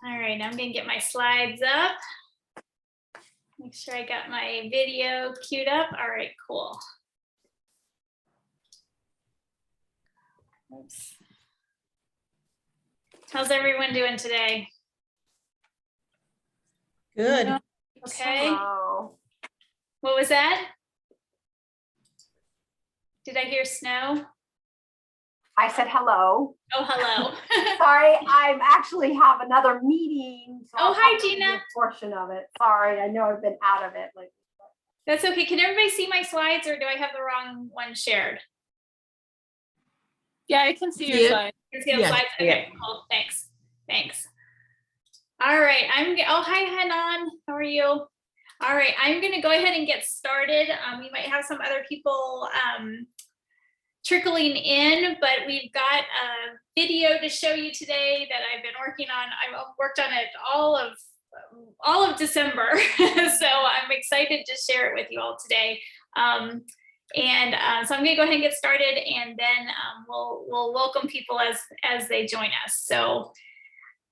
All right, I'm gonna get my slides up. Make sure I got my video queued up. All right, cool. Oops. How's everyone doing today? Good. Okay. Hello. What was that? Did I hear snow? I said hello. Oh, hello. Sorry, I actually have another meeting. So Oh, I'll hi, probably Gina. do a portion of it. Sorry, I know I've been out of it. That's okay. Can everybody see my slides, or do I have the wrong one shared? Yeah, I can see your Yeah. slide. You can see the Yeah. slides? Okay, cool. Thanks. Thanks. All right. Oh, hi, Hanan. How are you? All right. I'm going to go ahead and get started. We might have some other people trickling in, but we've got a video to show you today that I've been working on. I've worked on it all of December, so I'm excited to share it with you all today. So I'm going to go ahead and get started, and then we'll welcome people as they join us. So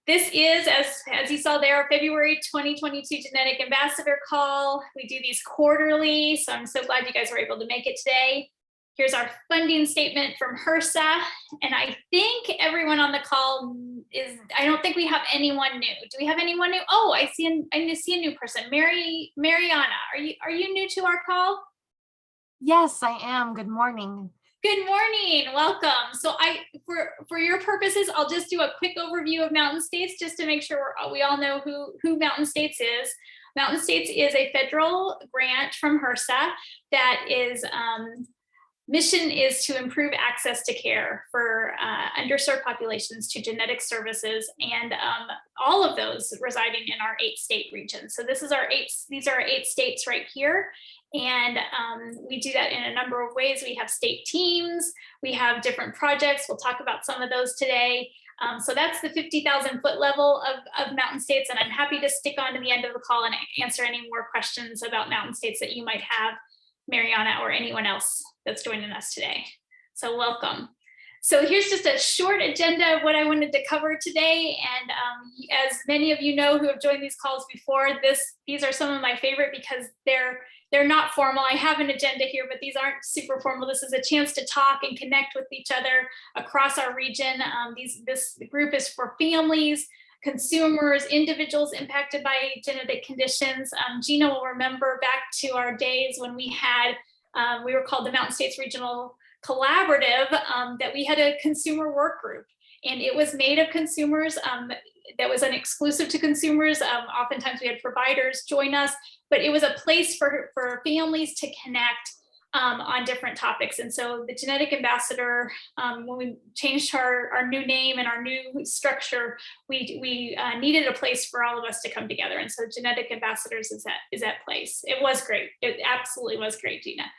this is, as you saw there, February 2022 Genetic Ambassador Call. We do these quarterly, so I'm so glad you guys were able to make it today. Here's our funding statement from HRSA, and I think everyone on the call I don't think we have anyone new. Do we have anyone new? Oh, I see a new person. Mariana, are you new to our call? Yes, I am. Good morning. Good morning, welcome. So for your purposes, I'll just do a quick overview of Mountain States just to make sure we all know who Mountain States is. Mountain States is a federal grant from HRSA that is mission is to improve access to care for underserved populations to genetic services, and all of those residing in our 8-state region. So these are our 8 states right here. And we do that in a number of ways. We have state teams, we have different projects. We'll talk about some of those today. So that's the 50,000 foot level of Mountain States. And I'm happy to stick on to the end of the call and answer any more questions about Mountain States that you might have, Mariana, or anyone else that's joining us today. So welcome. So here's just a short agenda of what I wanted to cover today. And as many of you know who have joined these calls before, these are some of my favorite because they're not formal. I have an agenda here, but these aren't super formal. This is a chance to talk and connect with each other across our region. This group is for families, consumers, individuals impacted by genetic conditions. Gina will remember back to our days when we were called the Mountain States Regional Collaborative, that we had a consumer work group, and it was made of consumers. That was an exclusive to consumers. Oftentimes we had providers join us, but it was a place for families to connect on different topics. And so the Genetic Ambassador, when we changed our new name and our new structure, we needed a place for all of us to come together. And so Genetic Ambassadors is that place. It was great. It absolutely was great, Gina.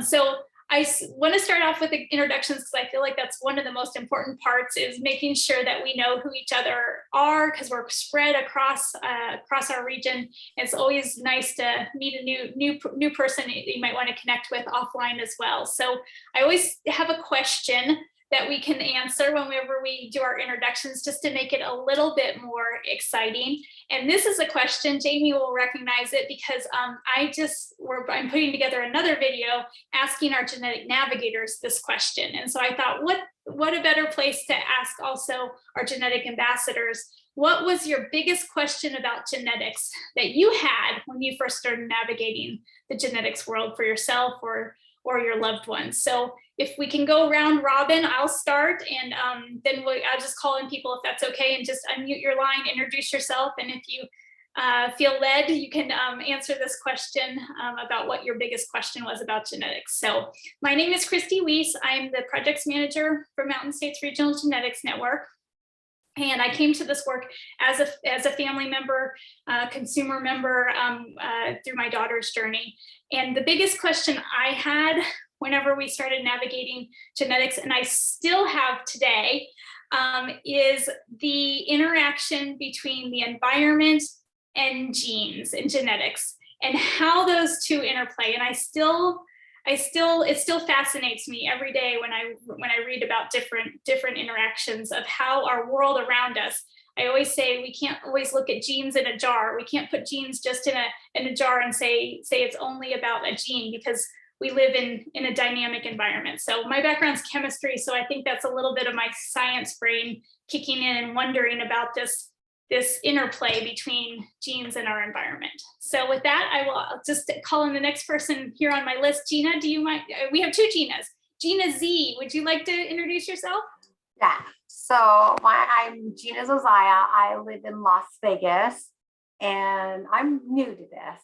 So I want to start off with the introductions because I feel like that's one of the most important parts, is making sure that we know who each other are, because we're spread across our region. It's always nice to meet a new person that you might want to connect with offline as well. So I always have a question that we can answer whenever we do our introductions, just to make it a little bit more exciting. And this is a question, Jamie will recognize it, because I'm putting together another video asking our genetic navigators this question. And so I thought, what a better place to ask also our genetic ambassadors. What was your biggest question about genetics that you had when you first started navigating the genetics world for yourself or your loved ones? So if we can go round robin, I'll start, and then I'll just call in people if that's okay, and just unmute your line, introduce yourself, and if you feel led, you can answer this question about what your biggest question was about genetics. So my name is Christy Weiss. I'm the projects manager for Mountain States Regional Genetics Network. And I came to this work as a family member, consumer member through my daughter's journey. And the biggest question I had whenever we started navigating genetics, and I still have today, is the interaction between the environment and genes and genetics, and how those two interplay. And it still fascinates me every day when I read about different interactions of how our world around us I always say we can't always look at genes in a jar. We can't put genes just in a jar and say it's only about a gene, because we live in a dynamic environment. So my background's chemistry, so I think that's a little bit of my science brain kicking in and wondering about this interplay between genes and our environment. So with that, I will just call in the next person here on my list. Gina, do you mind? We have two Ginas. Gina Z, would you like to introduce yourself? Yeah, so I'm Gina Zozaya. I live in Las Vegas, and I'm new to this,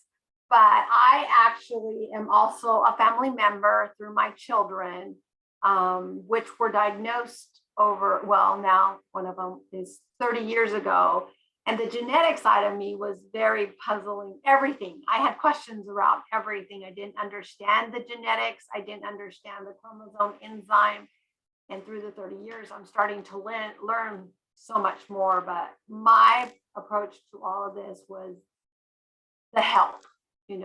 but I actually am also a family member through my children, which were diagnosed over, well, now one of them is 30 years ago. And the genetic side of me was very puzzling, everything. I had questions around everything. I didn't understand the genetics. I didn't understand the chromosome enzyme. And through the 30 years, I'm starting to learn so much more. But my approach to all of this was the help, and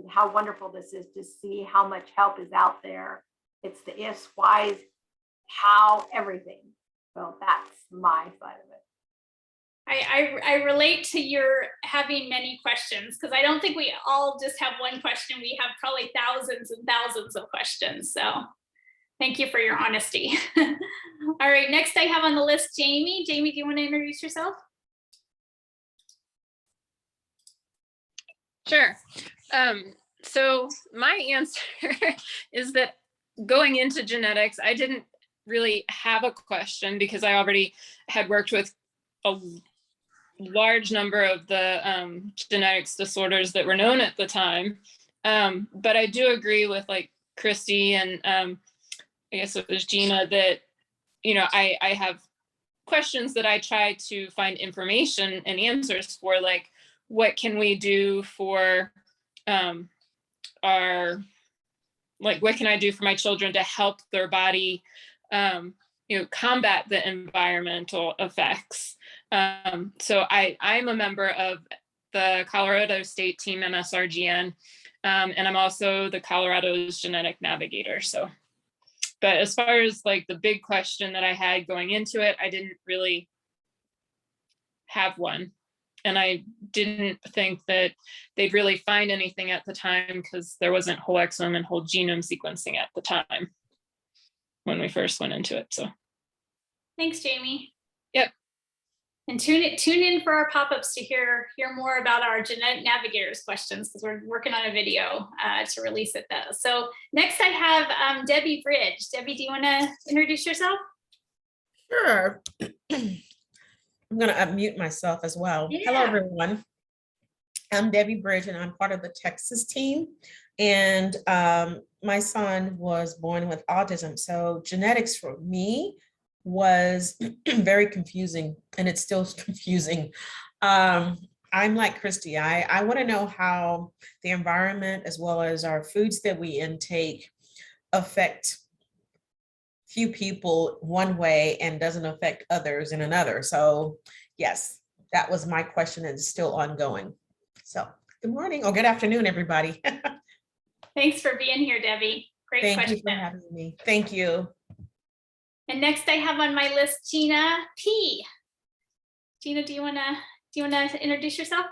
how wonderful this is to see how much help is out there. It's the ifs, whys, how, everything. So that's my side of it. I relate to your having many questions, because I don't think we all just have one question. We have probably thousands and thousands of questions. So thank you for your honesty. All right, next I have on the list, Jamie. Jamie, do you want to introduce yourself? Sure. So my answer is that going into genetics, I didn't really have a question because I already had worked with a large number of the genetics disorders that were known at the time. But I do agree with like Christy and I guess it was Gina that, I have questions that I try to find information and answers for, like, what can we do for what can I do for my children to help their body, combat the environmental effects. So I'm a member of the Colorado State Team MSRGN, and I'm also the Colorado's genetic navigator. So, but as far as like the big question that I had going into it, I didn't really have one. And I didn't think that they'd really find anything at the time because there wasn't whole exome and whole genome sequencing at the time when we first went into it. So thanks, Jamie. Yep. And tune in for our pop-ups to hear more about our genetic navigators questions, because we're working on a video to release it though. So next I have Debbie Bridge. Debbie, do you want to introduce yourself? Sure. I'm going to unmute myself as well. Yeah. Hello, everyone. I'm Debbie Bridge, and I'm part of the Texas team. And my son was born with autism. So genetics for me was very confusing, and it's still confusing. I'm like Christy. I want to know how the environment as well as our foods that we intake affect few people one way and doesn't affect others in another. So yes, that was my question and it's still ongoing. So good morning or good afternoon, everybody. Thanks for being here, Debbie. Great question. Thank you for having me. Thank you. And next I have on my list, Gina P. Gina, do you wanna introduce yourself?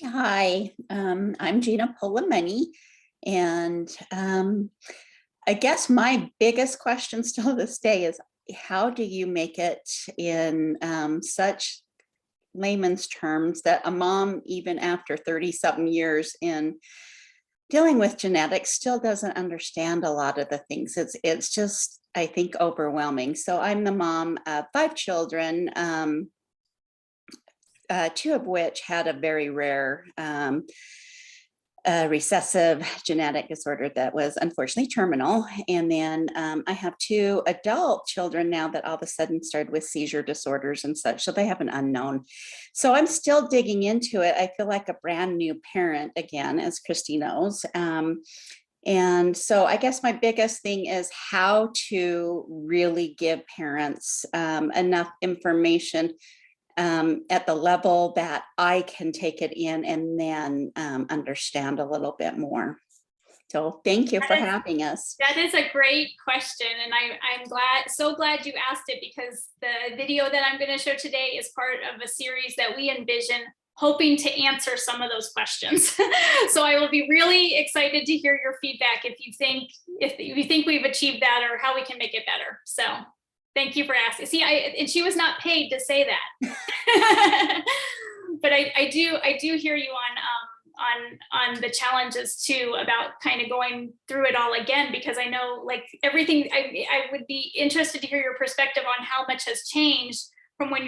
Hi, I'm Gina Polameni, and I guess my biggest question still to this day is, how do you make it in such layman's terms that a mom, even after 30-something years in dealing with genetics, still doesn't understand a lot of the things? It's just, I think, overwhelming. So I'm the mom of 5 children, 2 of which had a very rare recessive genetic disorder that was unfortunately terminal. And then I have 2 adult children now that all of a sudden started with seizure disorders and such. So they have an unknown. So I'm still digging into it. I feel like a brand new parent again, as Christy knows. And so I guess my biggest thing is how to really give parents enough information at the level that I can take it in and then understand a little bit more. So thank you for That is- having us. That is a great question, and I'm so glad you asked it, because the video that I'm going to show today is part of a series that we envision hoping to answer some of those questions. So I will be really excited to hear your feedback if you think we've achieved that or how we can make it better. So thank you for asking. See, and she was not paid to say that. But I do hear you on the challenges too, about kind of going through it all again, because I know, like, everything, I would be interested to hear your perspective on how much has changed from when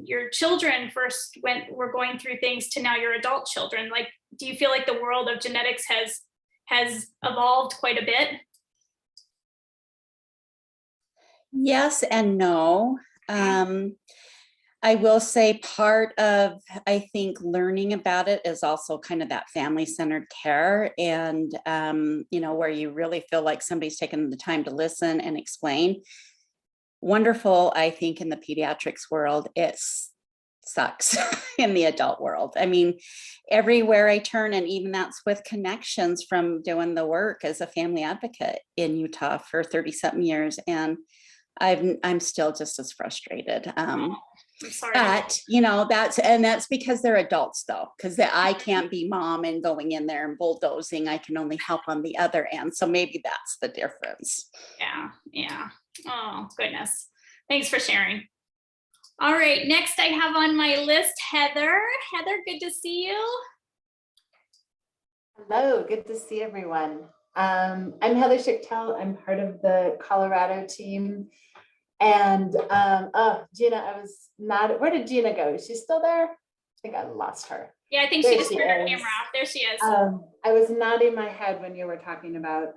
your children first were going through things to now your adult children. Like, do you feel like the world of genetics has evolved quite a bit? Yes and no. I will say part of, I think, learning about it is also kind of that family-centered care, and, where you really feel like somebody's taken the time to listen and explain. Wonderful, I think, in the pediatrics world. It sucks in the adult world. I mean, everywhere I turn, and even that's with connections from doing the work as a family advocate in Utah for 30-something years, and I'm still just as frustrated. I'm sorry. But that's because they're adults, though, because I can't be mom and going in there and bulldozing. I can only help on the other end. So maybe that's the difference. Yeah. Oh, goodness. Thanks for sharing. All right, next I have on my list, Heather. Heather, good to see you. Hello, good to see everyone. I'm Heather Chichtel. I'm part of the Colorado team. And Gina, where did Gina go? Is she still there? I think I lost her. Yeah, I think There she just she turned her is. camera off. There she is. I was nodding my head when you were talking about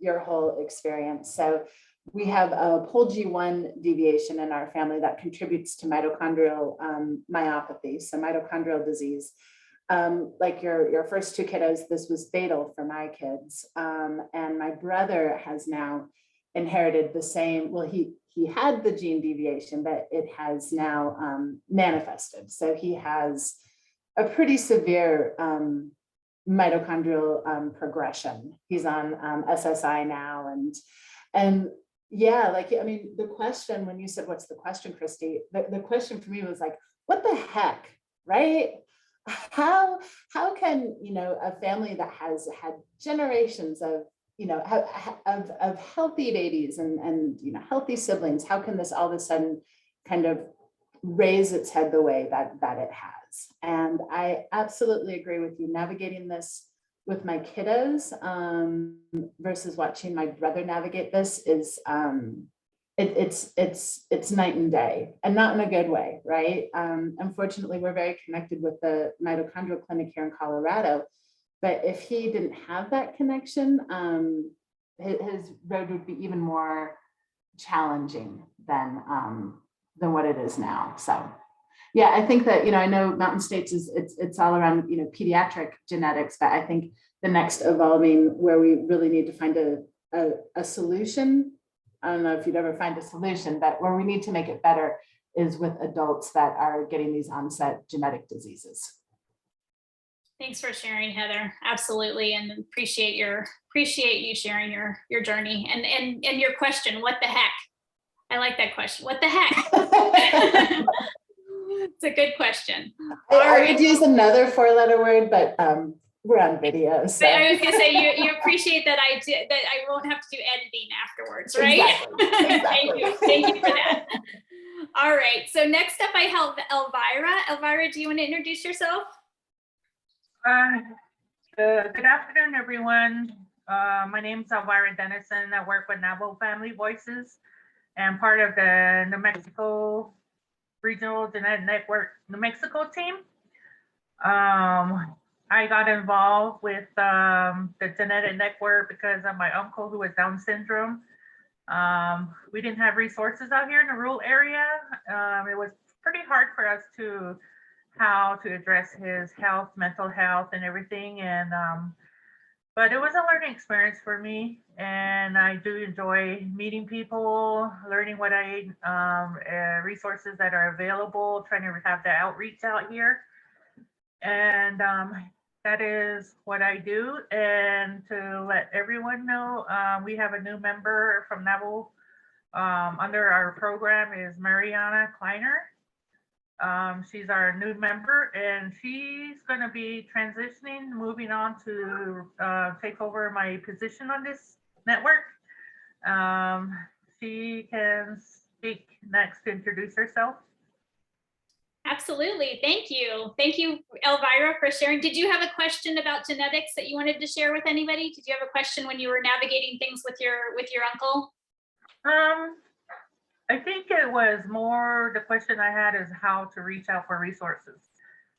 your whole experience. So we have a POLG1 deviation in our family that contributes to mitochondrial myopathy, so mitochondrial disease. Like your first two kiddos, this was fatal for my kids. And my brother has now inherited the same, well, he had the gene deviation, but it has now manifested. So he has a pretty severe mitochondrial progression. He's on SSI now, and yeah, the question, when you said, what's the question, Christy, the question for me was like, what the heck, right? How can, a family that has had generations of, of healthy babies and healthy siblings, how can this all of a sudden kind of raise its head the way that it has? And I absolutely agree with you. Navigating this with my kiddos versus watching my brother navigate this is it's night and day, and not in a good way, right? Unfortunately, we're very connected with the mitochondrial clinic here in Colorado, but if he didn't have that connection, his road would be even more challenging than what it is now. So yeah, I think that, I know Mountain States it's all around, pediatric genetics, but I think the next evolving where we really need to find a solution, I don't know if you'd ever find a solution, but where we need to make it better is with adults that are getting these onset genetic diseases. Thanks for sharing, Heather. Absolutely, and appreciate you sharing your journey and your question. What the heck? I like that question. What the heck? It's a good question. I would use another four-letter word, but we're on video. So. I was gonna say you appreciate that I won't have to do editing afterwards, right? Exactly. Thank you for that. All right. So next up I have Elvira. Elvira, do you want to introduce yourself? Good afternoon, everyone. My name is Wyron Dennison. I work with Navajo Family Voices and part of the New Mexico Regional Genetic Network New Mexico team. I got involved with the genetic network because of my uncle who has Down syndrome. We didn't have resources out here in the rural area. It was pretty hard for us to how to address his health, mental health, and everything. And but it was a learning experience for me, and I do enjoy meeting people, learning what resources that are available, trying to have the outreach out here. And that is what I do. And to let everyone know, we have a new member from Nauvoo under our program is Mariana Kleiner. She's our new member, and she's going to be transitioning, moving on to take over my position on this network. She can speak next to introduce herself. Absolutely. Thank you. Thank you, Elvira, for sharing. Did you have a question about genetics that you wanted to share with anybody? Did you have a question when you were navigating things with your uncle? I think it was more, the question I had is how to reach out for resources.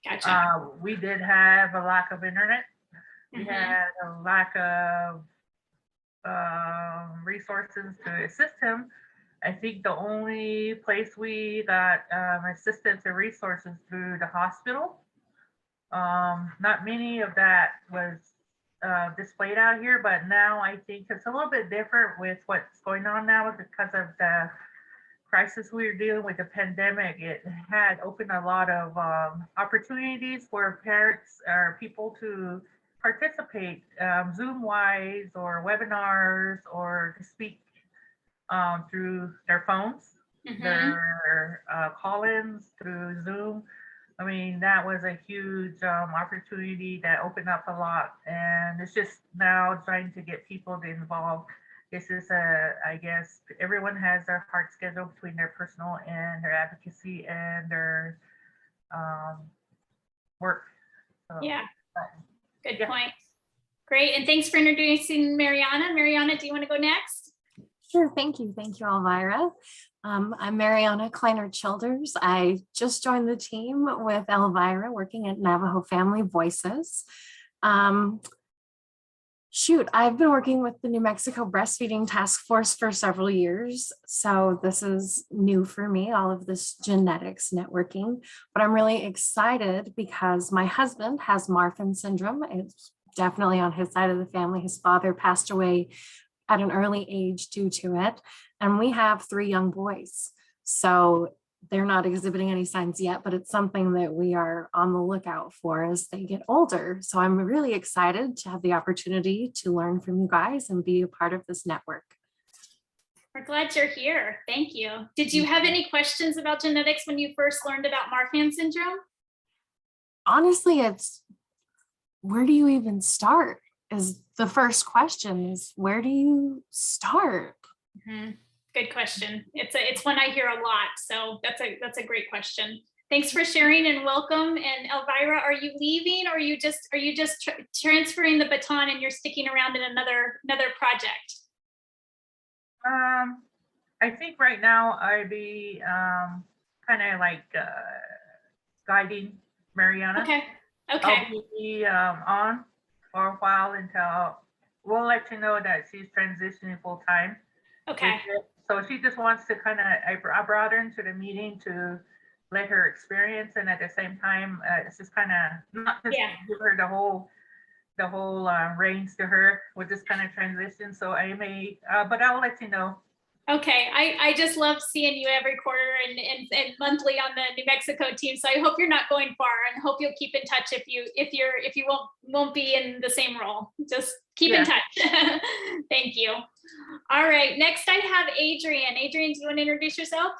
Gotcha. We did have a lack of internet. We had a lack of resources to assist him. I think the only place we got assistance and resources through the hospital. Not many of that was displayed out here, but now I think it's a little bit different with what's going on now because of the crisis we were dealing with, the pandemic. It had opened a lot of opportunities for parents or people to participate Zoom-wise or webinars or to speak through their phones, their call-ins through Zoom. I mean, that was a huge opportunity that opened up a lot. And it's just now trying to get people to involve. This is I guess everyone has their heart schedule between their personal and their advocacy and their work. So, yeah, good point. Great, and thanks for introducing Mariana. Mariana, do you want to go next? Sure, thank you. Thank you, Elvira. I'm Mariana Kleiner Childers. I just joined the team with Elvira working at Navajo Family Voices. I've been working with the New Mexico Breastfeeding Task Force for several years, so this is new for me, all of this genetics networking, but I'm really excited because my husband has Marfan syndrome. It's definitely on his side of the family. His father passed away at an early age due to it, and we have 3 young boys. So they're not exhibiting any signs yet, but it's something that we are on the lookout for as they get older. So I'm really excited to have the opportunity to learn from you guys and be a part of this network. We're glad you're here. Thank you. Did you have any questions about genetics when you first learned about Marfan syndrome? Honestly, it's where do you even start? Is the first question is where do you start? Good question. It's one I hear a lot. So that's a great question. Thanks for sharing and welcome. And Elvira, are you leaving, or are you just transferring the baton and you're sticking around in another project? I think right now I'd be kind of like guiding Mariana. Okay. I'll be on for a while until we'll let you know that she's transitioning full time. Okay. So she just wants to kind of, I brought her into the meeting to let her experience, and at the same time, it's just kind of not just give her the whole reins to her with this kind of transition. So I may, but I'll let you know. Okay, I just love seeing you every quarter and monthly on the New Mexico team. So I hope you're not going far, and hope you'll keep in touch if you won't be in the same role. Just keep in touch. Thank you. All right, next I have Adrian. Adrian, do you want to introduce yourself?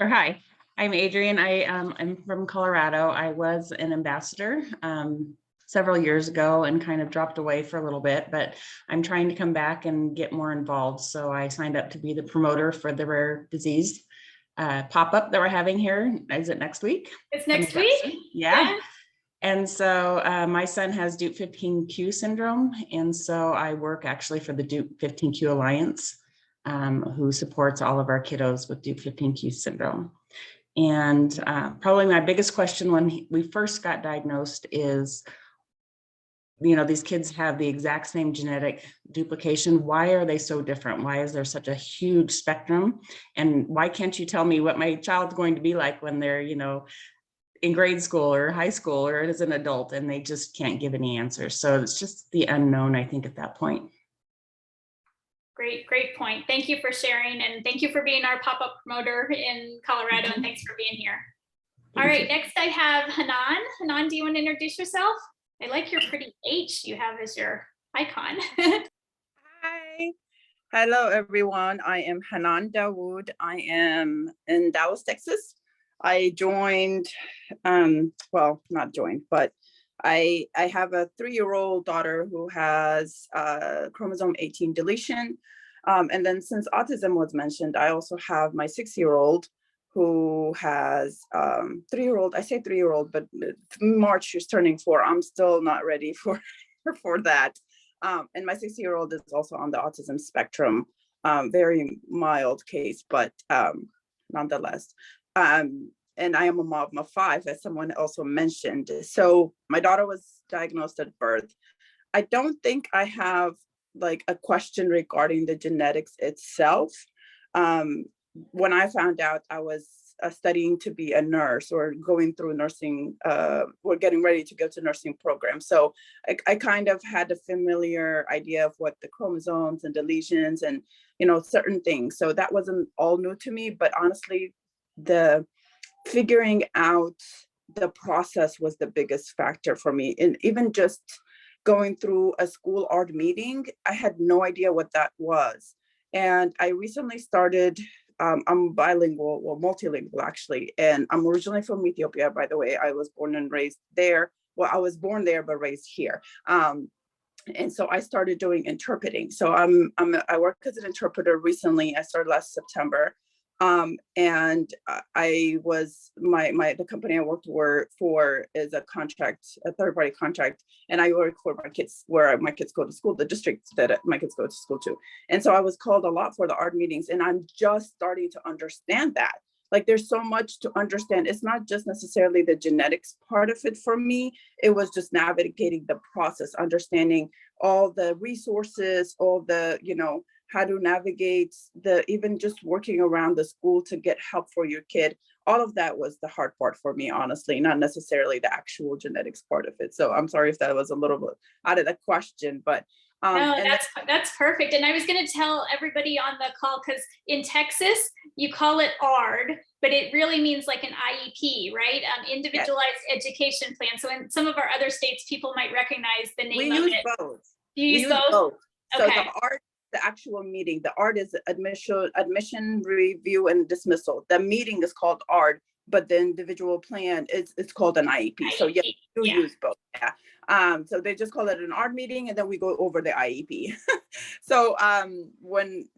Hi, I'm Adrian. I'm from Colorado. I was an ambassador several years ago and kind of dropped away for a little bit, but I'm trying to come back and get more involved. So I signed up to be the promoter for the rare disease pop-up that we're having here. Is it next week? It's next week? Yeah. And so my son has Duke 15q syndrome. And so I work actually for the Duke 15q Alliance, who supports all of our kiddos with Duke 15q syndrome. And probably my biggest question when we first got diagnosed is, you know, these kids have the exact same genetic duplication. Why are they so different? Why is there such a huge spectrum? And why can't you tell me what my child's going to be like when they're, you know, in grade school or high school or as an adult, and they just can't give any answers. So it's just the unknown, I think, at that point. Great point. Thank you for sharing, and thank you for being our pop-up promoter in Colorado, and thanks for being here. All right, next I have Hanan. Hanan, do you want to introduce yourself? I like your pretty H you have as your icon. Hi. Hello, everyone. I am Hanan Dawood. I am in Dallas, Texas. I joined, well, not joined, but I have a 3-year-old daughter who has chromosome 18 deletion. And then since autism was mentioned, I also have my 6-year-old who has 3-year-old. I say 3-year-old, but March she's turning 4. I'm still not ready for that. And my 6-year-old is also on the autism spectrum, very mild case, but nonetheless. And I am a mom of 5, as someone also mentioned. So my daughter was diagnosed at birth. I don't think I have like a question regarding the genetics itself. When I found out, I was studying to be a nurse or going through nursing, or getting ready to go to nursing program. So I kind of had a familiar idea of what the chromosomes and deletions and, certain things. So that wasn't all new to me, but honestly, the figuring out the process was the biggest factor for me. And even just going through a school art meeting, I had no idea what that was. And I recently started, I'm bilingual, well, multilingual actually. And I'm originally from Ethiopia, by the way. I was born and raised there. Well, I was born there, but raised here. And so I started doing interpreting. So I work as an interpreter recently. I started last September. And I was, the company I worked for is a contract, a third-party contract. And I work for my kids, where my kids go to school, the district that my kids go to school to. And so I was called a lot for the art meetings, and I'm just starting to understand that. Like, there's so much to understand. It's not just necessarily the genetics part of it for me. It was just navigating the process, understanding all the resources, all the, how to navigate even just working around the school to get help for your kid. All of that was the hard part for me, honestly, not necessarily the actual genetics part of it. So I'm sorry if that was a little bit out of the question, but no, that's perfect. And I was going to tell everybody on the call, because in Texas, you call it ARD, but it really means like an IEP, right? Individualized education plan. So in some of our other states, people might recognize the name of it. We use both. You use both? So okay. The actual meeting, the ARD is admission, review, and dismissal. The meeting is called ARD, but the individual plan it's called an IEP. So yes, you use both. Yeah. So they just call it an ARD meeting, and then we go over the IEP. So when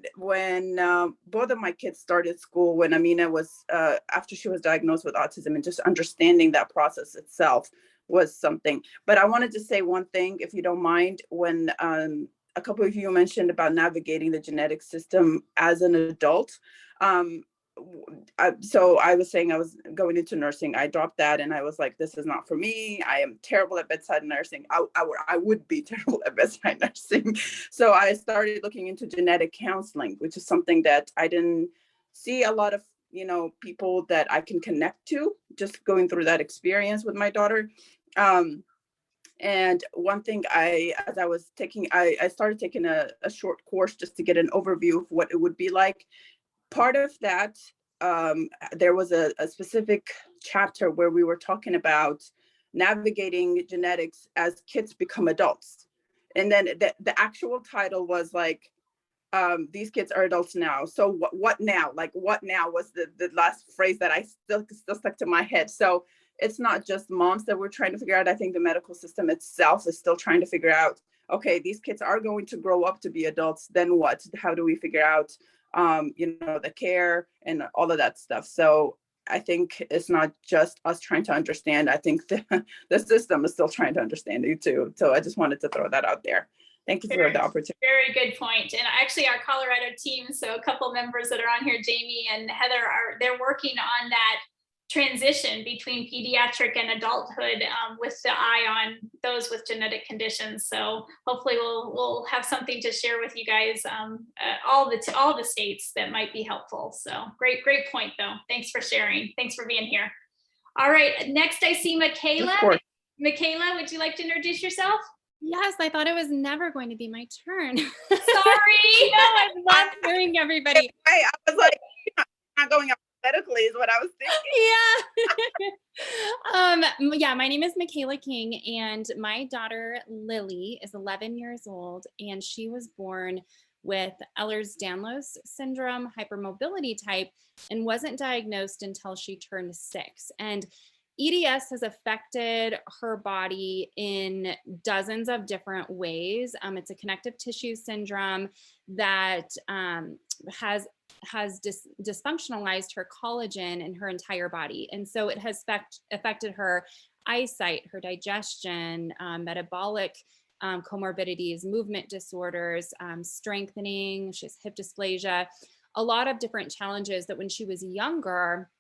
both of my kids started school, when Amina was after she was diagnosed with autism, and just understanding that process itself was something. But I wanted to say one thing, if you don't mind, when a couple of you mentioned about navigating the genetic system as an adult. So I was saying I was going into nursing. I dropped that and I was like, this is not for me. I am terrible at bedside nursing. I would be terrible at bedside nursing. So I started looking into genetic counseling, which is something that I didn't see a lot of, people that I can connect to, just going through that experience with my daughter. And one thing as I was taking, I started taking a short course just to get an overview of what it would be like. Part of that, there was a specific chapter where we were talking about navigating genetics as kids become adults. And then the actual title was like, these kids are adults now. So what now? Like, what now was the last phrase that I still stuck to my head. So it's not just moms that we're trying to figure out. I think the medical system itself is still trying to figure out, okay, these kids are going to grow up to be adults. Then what? How do we figure out, the care and all of that stuff? So I think it's not just us trying to understand. I think the system is still trying to understand it too. So I just wanted to throw that out there. Thank you for the opportunity. Very good point. And actually our Colorado team, so a couple members that are on here, Jamie and Heather, they're working on that transition between pediatric and adulthood with the eye on those with genetic conditions. So hopefully we'll have something to share with you guys, all the states that might be helpful. So great point though. Thanks for sharing. Thanks for being here. All right, next I see Michaela. Michaela, would you like to introduce yourself? Yes, I thought it was never going to be my turn. Sorry. No, I love hearing everybody. Right, I was like, "You're not going alphabetically is what I was thinking. Yeah. Yeah, my name is Michaela King, and my daughter Lily is 11 years old, and she was born with Ehlers-Danlos syndrome, hypermobility type, and wasn't diagnosed until she turned 6. And EDS has affected her body in dozens of different ways. It's a connective tissue syndrome that has dysfunctionalized her collagen in her entire body. And so it has affected her eyesight, her digestion, metabolic comorbidities, movement disorders, strengthening, she has hip dysplasia, a lot of different challenges that when she was younger,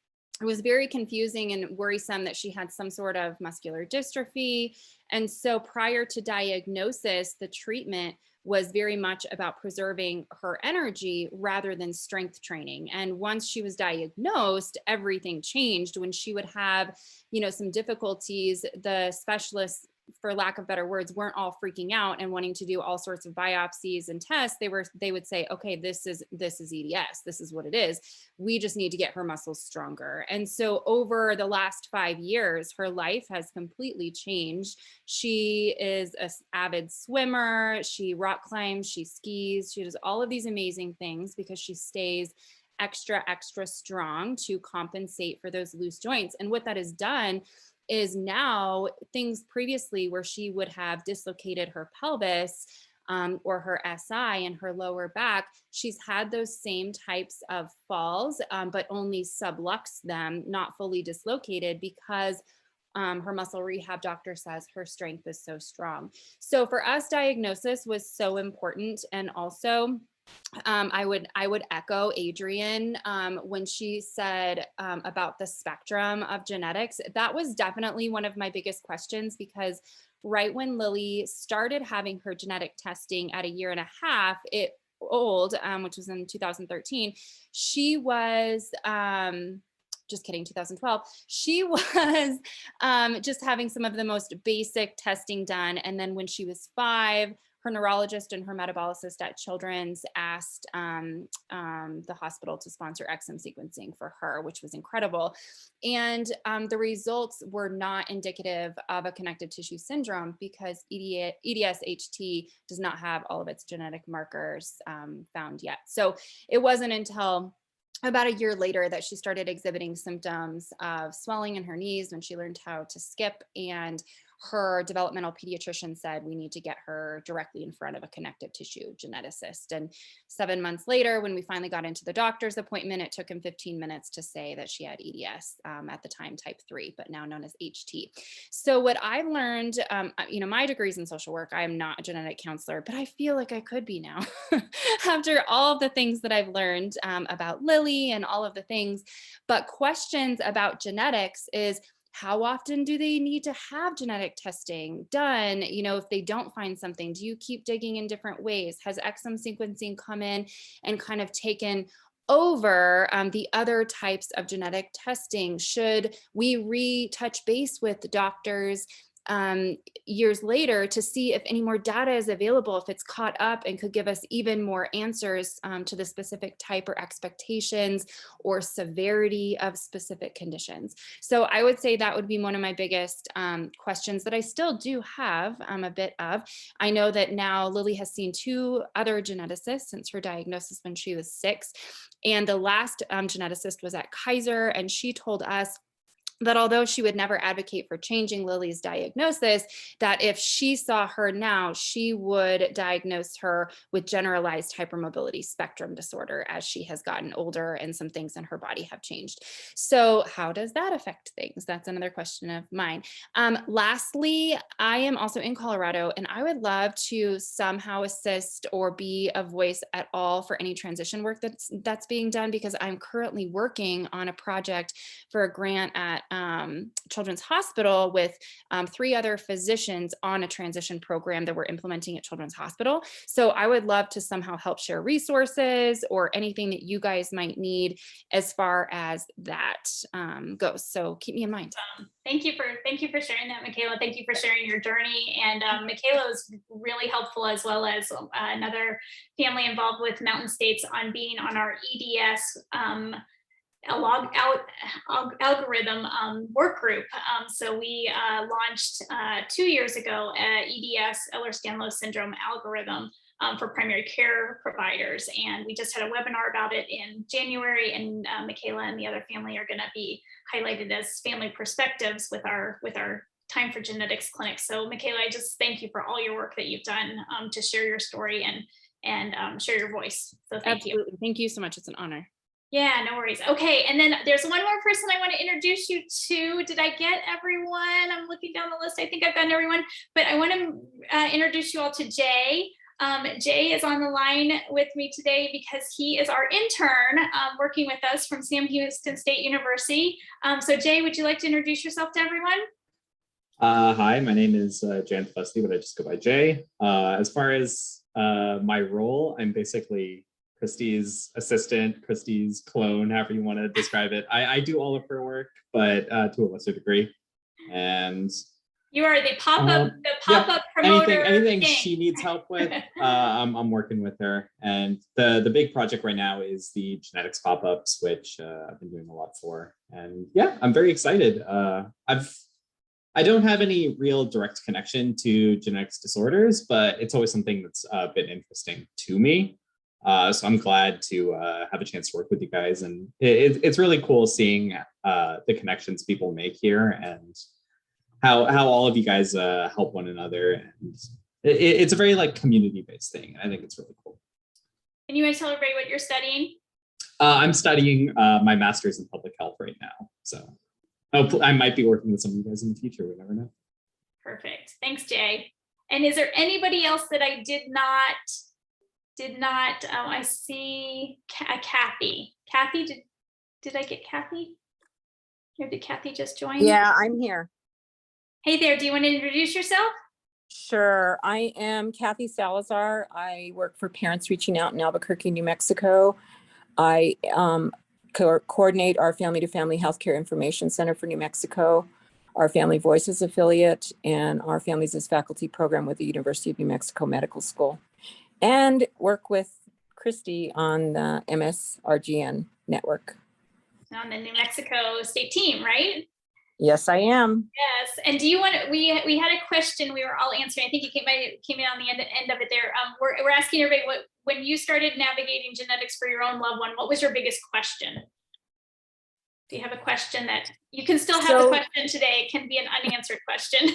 it was very confusing and worrisome that she had some sort of muscular dystrophy. And so prior to diagnosis, the treatment was very much about preserving her energy rather than strength training. And once she was diagnosed, everything changed. When she would have, some difficulties, the specialists, for lack of better words, weren't all freaking out and wanting to do all sorts of biopsies and tests. They would say, okay, this is EDS. This is what it is. We just need to get her muscles stronger. And so over the last 5 years, her life has completely changed. She is an avid swimmer. She rock climbs, she skis, she does all of these amazing things because she stays extra strong to compensate for those loose joints. And what that has done is now things previously where she would have dislocated her pelvis or her SI and her lower back, she's had those same types of falls, but only sublux them, not fully dislocated, because her muscle rehab doctor says her strength is so strong. So for us, diagnosis was so important. And also, I would echo Adrienne when she said about the spectrum of genetics. That was definitely one of my biggest questions, because right when Lily started having her genetic testing at 1.5 years old, which was in 2013, she was just kidding, 2012, she was just having some of the most basic testing done. And then when she was 5, her neurologist and her metabolicist at Children's asked the hospital to sponsor exome sequencing for her, which was incredible. And the results were not indicative of a connective tissue syndrome, because EDS-HT does not have all of its genetic markers found yet. So it wasn't until about 1 year later that she started exhibiting symptoms of swelling in her knees when she learned how to skip, and her developmental pediatrician said, we need to get her directly in front of a connective tissue geneticist. And 7 months later, when we finally got into the doctor's appointment, it took him 15 minutes to say that she had EDS, at the time type 3, but now known as HT. So what I learned, my degree's in social work. I am not a genetic counselor, but I feel like I could be now after all of the things that I've learned about Lily and all of the things. But questions about genetics is, how often do they need to have genetic testing done? If they don't find something, do you keep digging in different ways? Has exome sequencing come in and kind of taken over the other types of genetic testing? Should we retouch base with doctors years later to see if any more data is available, if it's caught up and could give us even more answers to the specific type or expectations or severity of specific conditions? So I would say that would be one of my biggest questions that I still do have a bit of. I know that now Lily has seen 2 other geneticists since her diagnosis when she was 6. And the last geneticist was at Kaiser, and she told us that although she would never advocate for changing Lily's diagnosis, that if she saw her now, she would diagnose her with generalized hypermobility spectrum disorder as she has gotten older and some things in her body have changed. So how does that affect things? That's another question of mine. Lastly, I am also in Colorado, and I would love to somehow assist or be a voice at all for any transition work that's being done, because I'm currently working on a project for a grant at Children's Hospital with 3 other physicians on a transition program that we're implementing at Children's Hospital. So I would love to somehow help share resources or anything that you guys might need as far as that goes. So keep me in mind. Thank you for sharing that, Michaela. Thank you for sharing your journey. And Michaela was really helpful, as well as another family involved with Mountain States, on being on our EDS algorithm work group. So we launched 2 years ago EDS, Ehlers-Danlos syndrome algorithm for primary care providers. And we just had a webinar about it in January, and Michaela and the other family are going to be highlighted as family perspectives with our Time for Genetics clinic. So Michaela, I just thank you for all your work that you've done to share your story and share your voice. So thank you. Thank you so much. It's an honor. Yeah, no worries. Okay, and then there's one more person I want to introduce you to. Did I get everyone? I'm looking down the list. I think I've gotten everyone, but I want to introduce you all to Jay. Jay is on the line with me today because he is our intern working with us from Sam Houston State University. So Jay, would you like to introduce yourself to everyone? Hi, my name is Jan Fesley, but I just go by Jay. As far as my role, I'm basically Christy's assistant, Christy's clone, however you want to describe it. I do all of her work, but to a lesser degree. And you are the pop-up, promoter. Anything she needs help with, I'm working with her. And the big project right now is the genetics pop-ups, which I've been doing a lot for. And yeah, I'm very excited. I don't have any real direct connection to genetics disorders, but it's always something that's been interesting to me. So I'm glad to have a chance to work with you guys. And it's really cool seeing the connections people make here and how all of you guys help one another. And it's a very like community-based thing. I think it's really cool. And you want to tell everybody what you're studying? I'm studying my master's in public health right now. So I might be working with some of you guys in the future. We never know. Perfect. Thanks, Jay. And is there anybody else that I did not, I see Kathy. Kathy, did I get Kathy? Or did Kathy just join? Yeah, I'm here. Hey there, do you want to introduce yourself? Sure. I am Kathy Salazar. I work for Parents Reaching Out in Albuquerque, New Mexico. I coordinate our Family to Family Healthcare Information Center for New Mexico, our Family Voices affiliate, and our Families as Faculty program with the University of New Mexico Medical School, and work with Christy on the MSRGN network. On the New Mexico State team, right? Yes, I am. Yes. And do you want to, we had a question we were all answering. I think you came in on the end of it there. We're asking everybody, when you started navigating genetics for your own loved one, what was your biggest question? Do you have a question that you can still have the question today? It can be an unanswered question.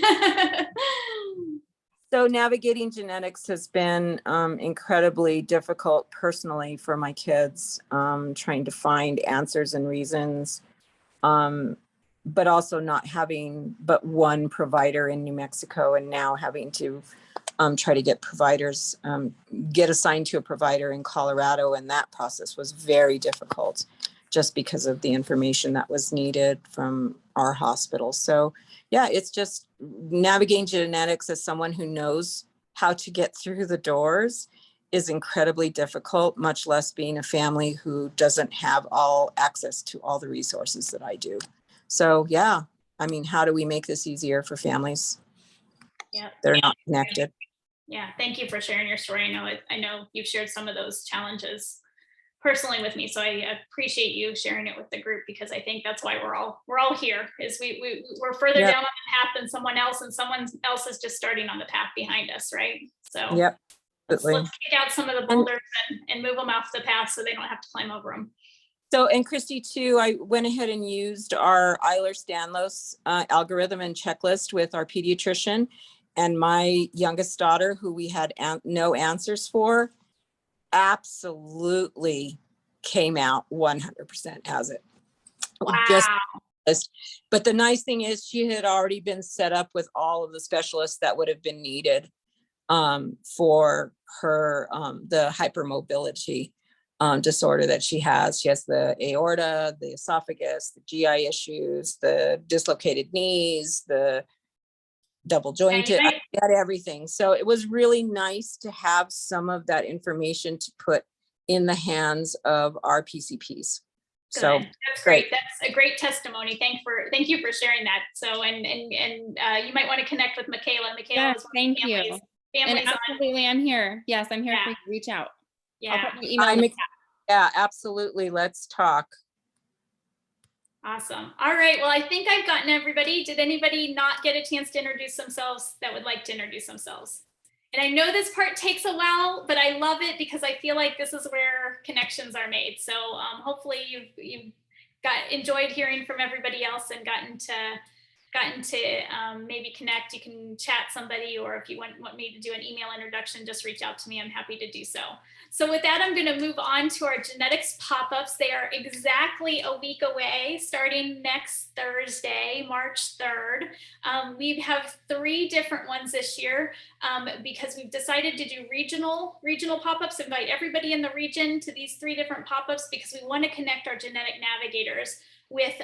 So navigating genetics has been incredibly difficult personally for my kids, trying to find answers and reasons, but also not having but one provider in New Mexico, and now having to try to get providers, get assigned to a provider in Colorado. And that process was very difficult just because of the information that was needed from our hospital. So yeah, it's just navigating genetics as someone who knows how to get through the doors is incredibly difficult, much less being a family who doesn't have all access to all the resources that I do. So yeah, I mean, how do we make this easier for families? Yeah, they're not connected. Yeah, thank you for sharing your story. I know you've shared some of those challenges personally with me, so I appreciate you sharing it with the group, because I think that's why we're all here. Is we're further down on the path than someone else, and someone else is just starting on the path behind us, right? So yep, let's kick out some of the boulders and move them off the path so they don't have to climb over them. So, and Christy too, I went ahead and used our Ehlers-Danlos algorithm and checklist with our pediatrician, and my youngest daughter, who we had no answers for, absolutely came out 100% as it. Wow. But the nice thing is she had already been set up with all of the specialists that would have been needed for her, the hypermobility. disorder that she has. She has the aorta, the esophagus, the GI issues, the dislocated knees, the double jointed, I had everything. So it was really nice to have some of that information to put in the hands of our PCPs. So that's great. That's a great testimony. Thank you for sharing that. So and you might want to connect with Michaela. Michaela Yes, is one of thank the you. families And absolutely, I'm here. Yes, I'm here for you to reach out. Yeah. I'll put my email in the chat. Yeah, absolutely. Let's talk. Awesome. All right. Well, I think I've gotten everybody. Did anybody not get a chance to introduce themselves that would like to introduce themselves? And I know this part takes a while, but I love it because I feel like this is where connections are made. So hopefully you've enjoyed hearing from everybody else and gotten to maybe connect. You can chat somebody, or if you want me to do an email introduction, just reach out to me. I'm happy to do so. So with that, I'm going to move on to our genetics pop-ups. They are exactly a week away, starting next Thursday, March 3rd. We have 3 different ones this year because we've decided to do regional pop-ups, invite everybody in the region to these 3 different pop-ups because we want to connect our genetic navigators with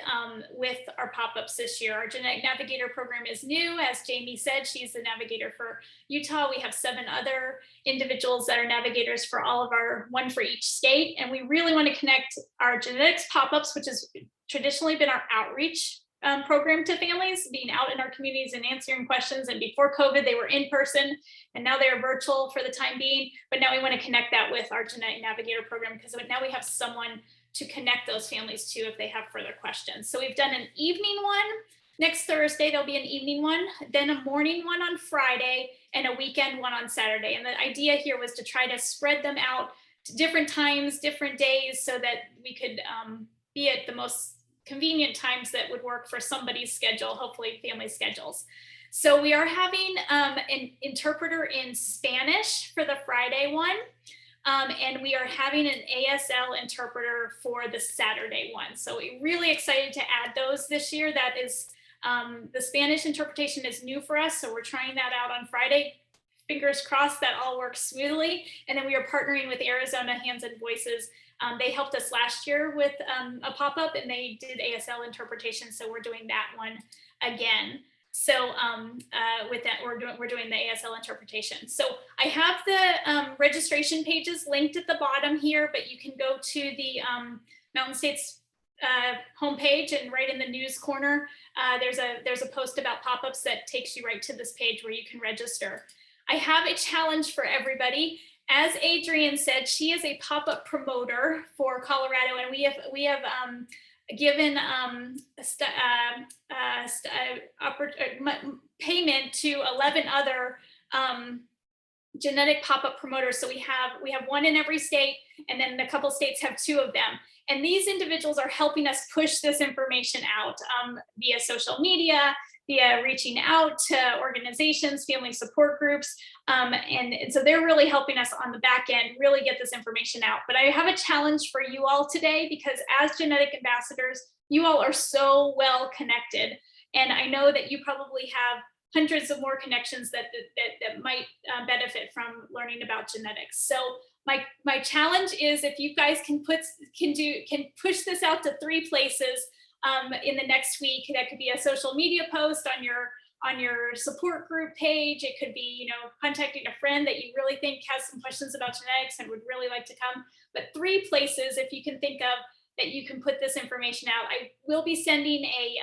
our pop-ups this year. Our genetic navigator program is new. As Jamie said, she's the navigator for Utah. We have 7 other individuals that are navigators for all of one for each state. And we really want to connect our genetics pop-ups, which has traditionally been our outreach program to families, being out in our communities and answering questions. And before COVID, they were in person, and now they're virtual for the time being. But now we want to connect that with our genetic navigator program because now we have someone to connect those families to if they have further questions. So we've done an evening one. Next Thursday, there'll be an evening one, then a morning one on Friday, and a weekend one on Saturday. And the idea here was to try to spread them out to different times, different days, so that we could be at the most convenient times that would work for somebody's schedule, hopefully family schedules. So we are having an interpreter in Spanish for the Friday one. And we are having an ASL interpreter for the Saturday one. So we're really excited to add those this year. That is, the Spanish interpretation is new for us. So we're trying that out on Friday. Fingers crossed that all works smoothly. And then we are partnering with Arizona Hands and Voices. They helped us last year with a pop-up, and they did ASL interpretation. So we're doing that one again. So with that, we're doing the ASL interpretation. So I have the registration pages linked at the bottom here, but you can go to the Mountain States homepage, and right in the news corner, there's a post about pop-ups that takes you right to this page where you can register. I have a challenge for everybody. As Adrienne said, she is a pop-up promoter for Colorado, and we have given payment to 11 other genetic pop-up promoters. So we have one in every state, and then a couple states have 2 of them. And these individuals are helping us push this information out via social media, via reaching out to organizations, family support groups. And so they're really helping us on the back end, really get this information out. But I have a challenge for you all today, because as genetic ambassadors, you all are so well connected. And I know that you probably have hundreds of more connections that might benefit from learning about genetics. So my challenge is, if you guys can push this out to 3 places in the next week. That could be a social media post on your support group page. It could be, contacting a friend that you really think has some questions about genetics and would really like to come. But 3 places, if you can think of, that you can put this information out. I will be sending a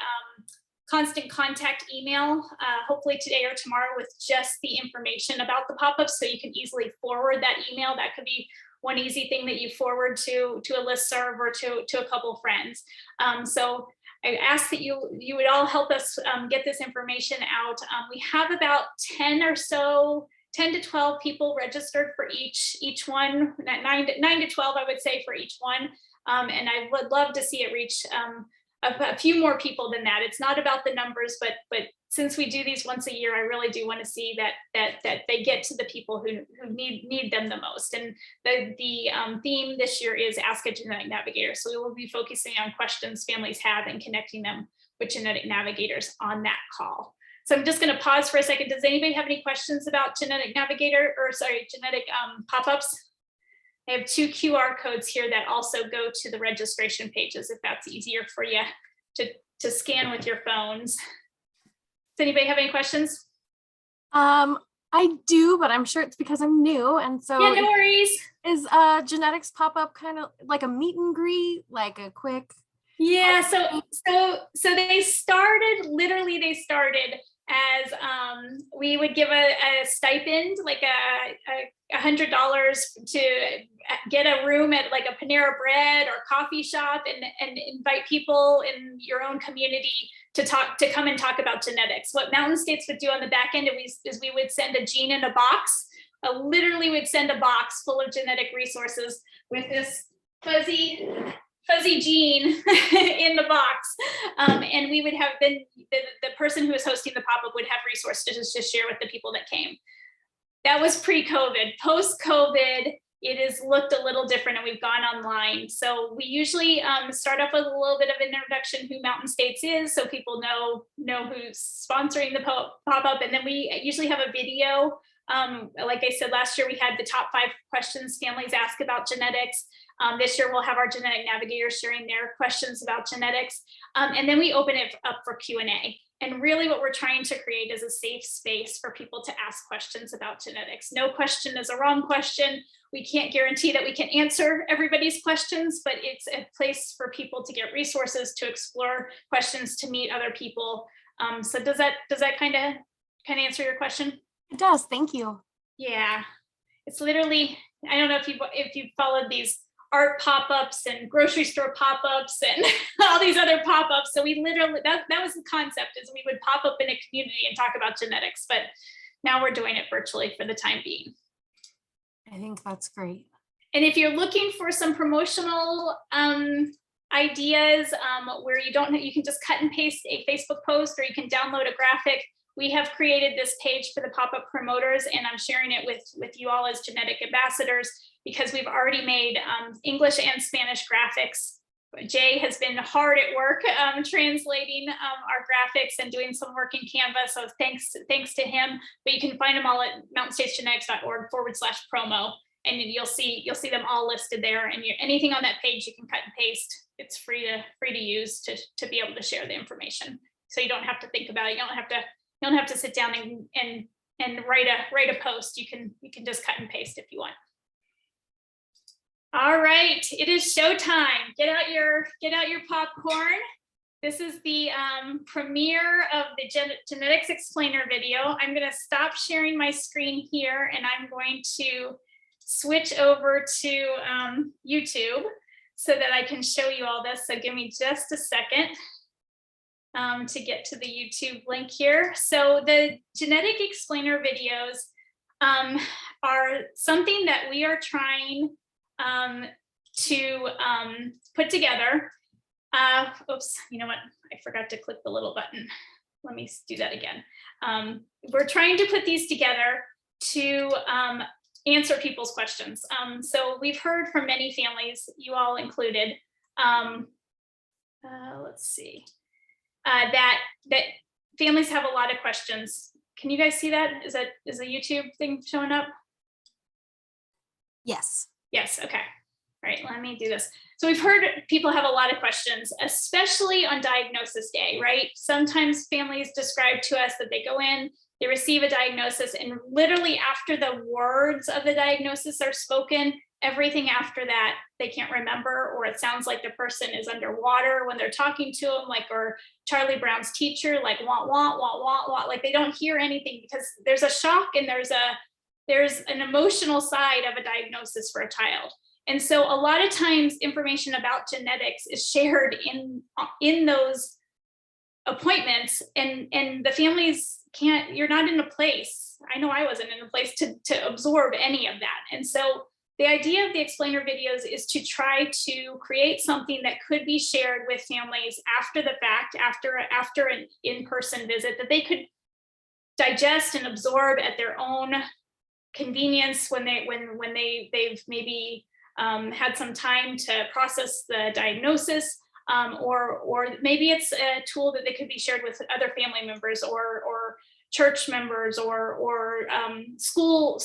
constant contact email, hopefully today or tomorrow, with just the information about the pop-ups, so you can easily forward that email. That could be one easy thing that you forward to a listserv or to a couple friends. So I ask that you would all help us get this information out. We have about 10 to 12 people registered for each one, 9 to 12, I would say, for each one. And I would love to see it reach a few more people than that. It's not about the numbers, but since we do these once a year, I really do want to see that they get to the people who need them the most. And the theme this year is Ask a Genetic Navigator. So we will be focusing on questions families have and connecting them with genetic navigators on that call. So I'm just going to pause for a second. Does anybody have any questions about genetic navigator, or sorry, genetic pop-ups? I have 2 QR codes here that also go to the registration pages if that's easier for you to scan with your phones. Does anybody have any questions? I do, but I'm sure it's because I'm new. And so Yeah, no worries. is genetics pop-up kind of like a meet and greet, like a quick? Yeah, so they started as we would give a stipend, like $100 to get a room at like a Panera Bread or coffee shop and invite people in your own community to come and talk about genetics. What Mountain States would do on the back end is we would send a gene in a box. Literally would send a box full of genetic resources with this fuzzy gene in the box. And we would have been, the person who was hosting the pop-up would have resources to share with the people that came. That was pre-COVID. Post-COVID, it has looked a little different and we've gone online. So we usually start off with a little bit of an introduction who Mountain States is, so people know who's sponsoring the pop-up. And then we usually have a video. Like I said, last year we had the top 5 questions families ask about genetics. This year we'll have our genetic navigators sharing their questions about genetics. And then we open it up for Q&A. And really what we're trying to create is a safe space for people to ask questions about genetics. No question is a wrong question. We can't guarantee that we can answer everybody's questions, but it's a place for people to get resources, to explore questions, to meet other people. So does that kind of answer your question? It does, thank you. Yeah, it's literally, I don't know if you've followed these art pop-ups and grocery store pop-ups and all these other pop-ups. So we literally, that was the concept, is we would pop up in a community and talk about genetics, but now we're doing it virtually for the time being. I think that's great. And if you're looking for some promotional ideas where you can just cut and paste a Facebook post, or you can download a graphic, we have created this page for the pop-up promoters, and I'm sharing it with you all as genetic ambassadors, because we've already made English and Spanish graphics. Jay has been hard at work translating our graphics and doing some work in Canva, so thanks to him. But you can find them all at mountainstatesgenetics.org/promo, and you'll see them all listed there. And anything on that page you can cut and paste. It's free to use to be able to share the information. So you don't have to think about it. You don't have to sit down and write a post. You can just cut and paste if you want. All right, it is showtime. Get out your popcorn. This is the premiere of the Genetics Explainer video. I'm going to stop sharing my screen here, and I'm going to switch over to YouTube so that I can show you all this. So give me just a second to get to the YouTube link here. So the Genetic Explainer videos are something that we are trying to put together. Oops, you know what? I forgot to click the little button. Let me do that again. We're trying to put these together to answer people's questions. So we've heard from many families, you all included. Let's see. That families have a lot of questions. Can you guys see that? Is the YouTube thing showing up? Yes. Yes, okay. All right, let me do this. So we've heard people have a lot of questions, especially on diagnosis day, right? Sometimes families describe to us that they go in, they receive a diagnosis, and literally after the words of the diagnosis are spoken, everything after that they can't remember, or it sounds like the person is underwater when they're talking to them, like, or Charlie Brown's teacher, like wah, wah, wah, wah, wah, like they don't hear anything because there's a shock and there's an emotional side of a diagnosis for a child. And so a lot of times information about genetics is shared in those appointments, and the families can't, you're not in a place, I know I wasn't in a place to absorb any of that. And so the idea of the explainer videos is to try to create something that could be shared with families after the fact, after an in-person visit, that they could digest and absorb at their own convenience when they've maybe had some time to process the diagnosis, or maybe it's a tool that they could be shared with other family members, or church members or school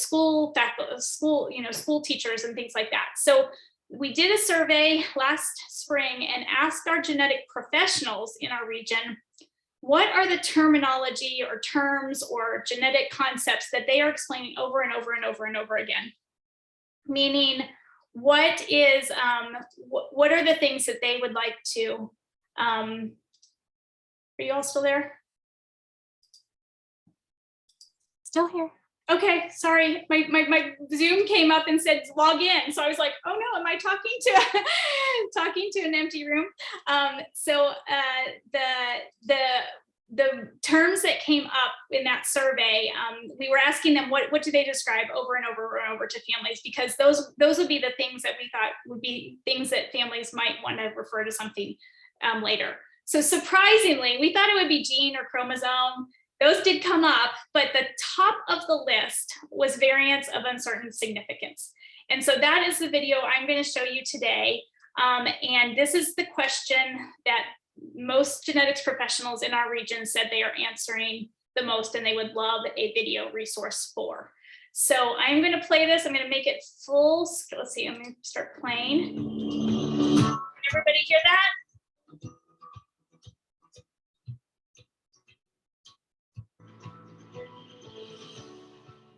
teachers and things like that. So we did a survey last spring and asked our genetic professionals in our region, what are the terminology or terms or genetic concepts that they are explaining over and over and over and over again? Meaning, what are the things that they would like to, are you all still there? Still here. Okay, sorry, my Zoom came up and said log in. So I was like, oh no, am I talking to an empty room? The terms that came up in that survey, we were asking them what do they describe over and over and over to families, because those would be the things that we thought would be things that families might want to refer to something later. So surprisingly, we thought it would be gene or chromosome. Those did come up, but the top of the list was variants of uncertain significance. And so that is the video I'm going to show you today. And this is the question that most genetics professionals in our region said they are answering the most and they would love a video resource for. So I'm going to play this. I'm going to make it full. Let's see, I'm going to start playing. Can everybody hear that?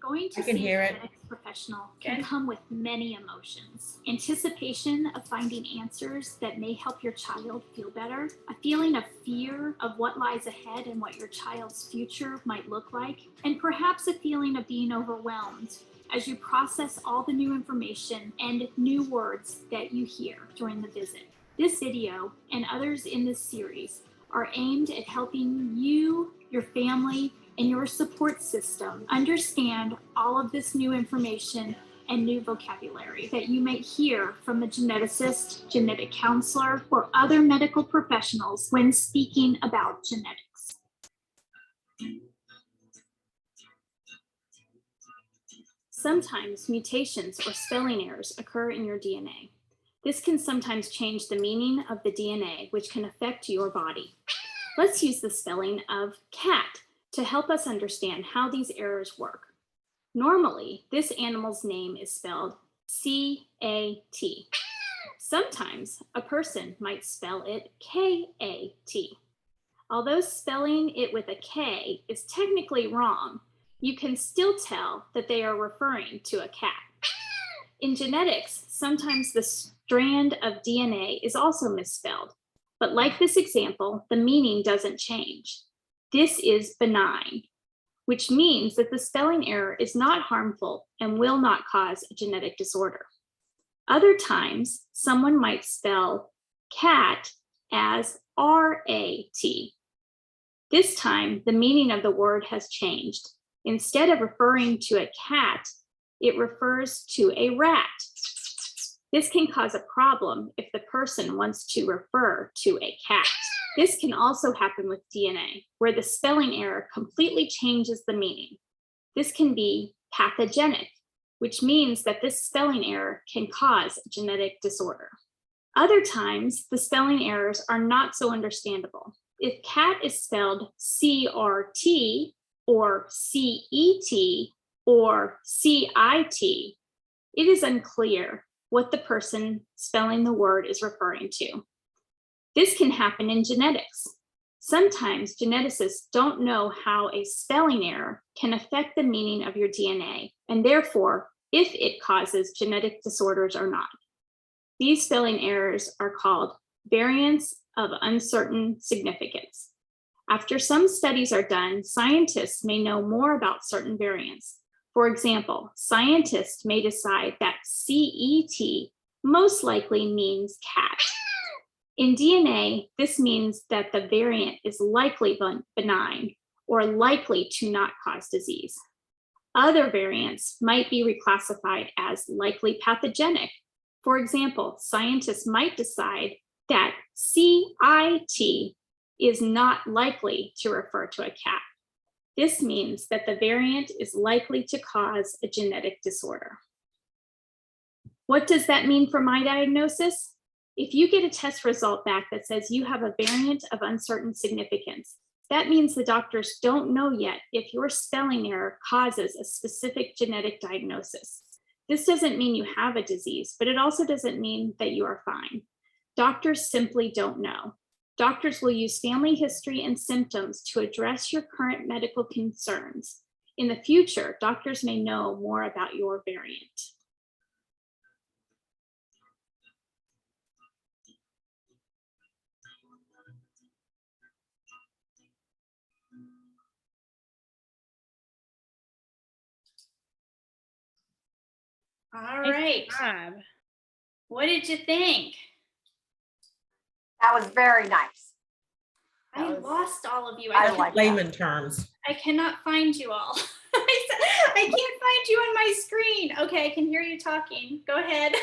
Going to I can see hear a it. genetics professional can come with many emotions. Anticipation of finding answers that may help your child feel better, a feeling of fear of what lies ahead and what your child's future might look like, and perhaps a feeling of being overwhelmed as you process all the new information and new words that you hear during the visit. This video and others in this series are aimed at helping you, your family, and your support system understand all of this new information and new vocabulary that you might hear from a geneticist, genetic counselor, or other medical professionals when speaking about genetics. Sometimes mutations or spelling errors occur in your DNA. This can sometimes change the meaning of the DNA, which can affect your body. Let's use the spelling of cat to help us understand how these errors work. Normally, this animal's name is spelled C-A-T. Sometimes a person might spell it K-A-T. Although spelling it with a K is technically wrong, you can still tell that they are referring to a cat. In genetics, sometimes the strand of DNA is also misspelled, but like this example, the meaning doesn't change. This is benign, which means that the spelling error is not harmful and will not cause a genetic disorder. Other times, someone might spell cat as R-A-T. This time, the meaning of the word has changed. Instead of referring to a cat, it refers to a rat. This can cause a problem if the person wants to refer to a cat. This can also happen with DNA, where the spelling error completely changes the meaning. This can be pathogenic, which means that this spelling error can cause a genetic disorder. Other times, the spelling errors are not so understandable. If cat is spelled C-R-T or C-E-T or C-I-T, it is unclear what the person spelling the word is referring to. This can happen in genetics. Sometimes geneticists don't know how a spelling error can affect the meaning of your DNA, and therefore, if it causes genetic disorders or not. These spelling errors are called variants of uncertain significance. After some studies are done, scientists may know more about certain variants. For example, scientists may decide that CET most likely means cat. In DNA, this means that the variant is likely benign or likely to not cause disease. Other variants might be reclassified as likely pathogenic. For example, scientists might decide that CIT is not likely to refer to a cat. This means that the variant is likely to cause a genetic disorder. What does that mean for my diagnosis? If you get a test result back that says you have a variant of uncertain significance, That means the doctors don't know yet if your spelling error causes a specific genetic diagnosis. This doesn't mean you have a disease, but it also doesn't mean that you are fine. Doctors simply don't know. Doctors will use family history and symptoms to address your current medical concerns. In the future, doctors may know more about your variant. All right. What did you think? That was very nice. I lost all of you. I like Layman terms. I cannot find you all. I can't find you on my screen. Okay, I can hear you talking. Go ahead.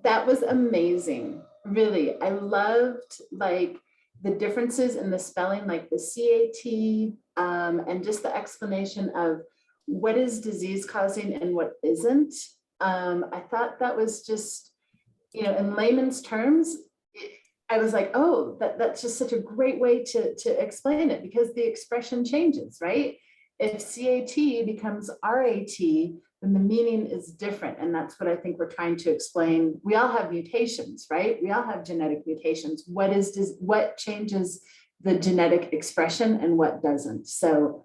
That was amazing. Really, I loved like the differences in the spelling, like the CAT, and just the explanation of what is disease causing and what isn't. I thought that was just, you know, in layman's terms, I was like, oh, that's just such a great way to explain it, because the expression changes, right? If CAT becomes RAT, then the meaning is different. And that's what I think we're trying to explain. We all have mutations, right? We all have genetic mutations. What changes the genetic expression and what doesn't? So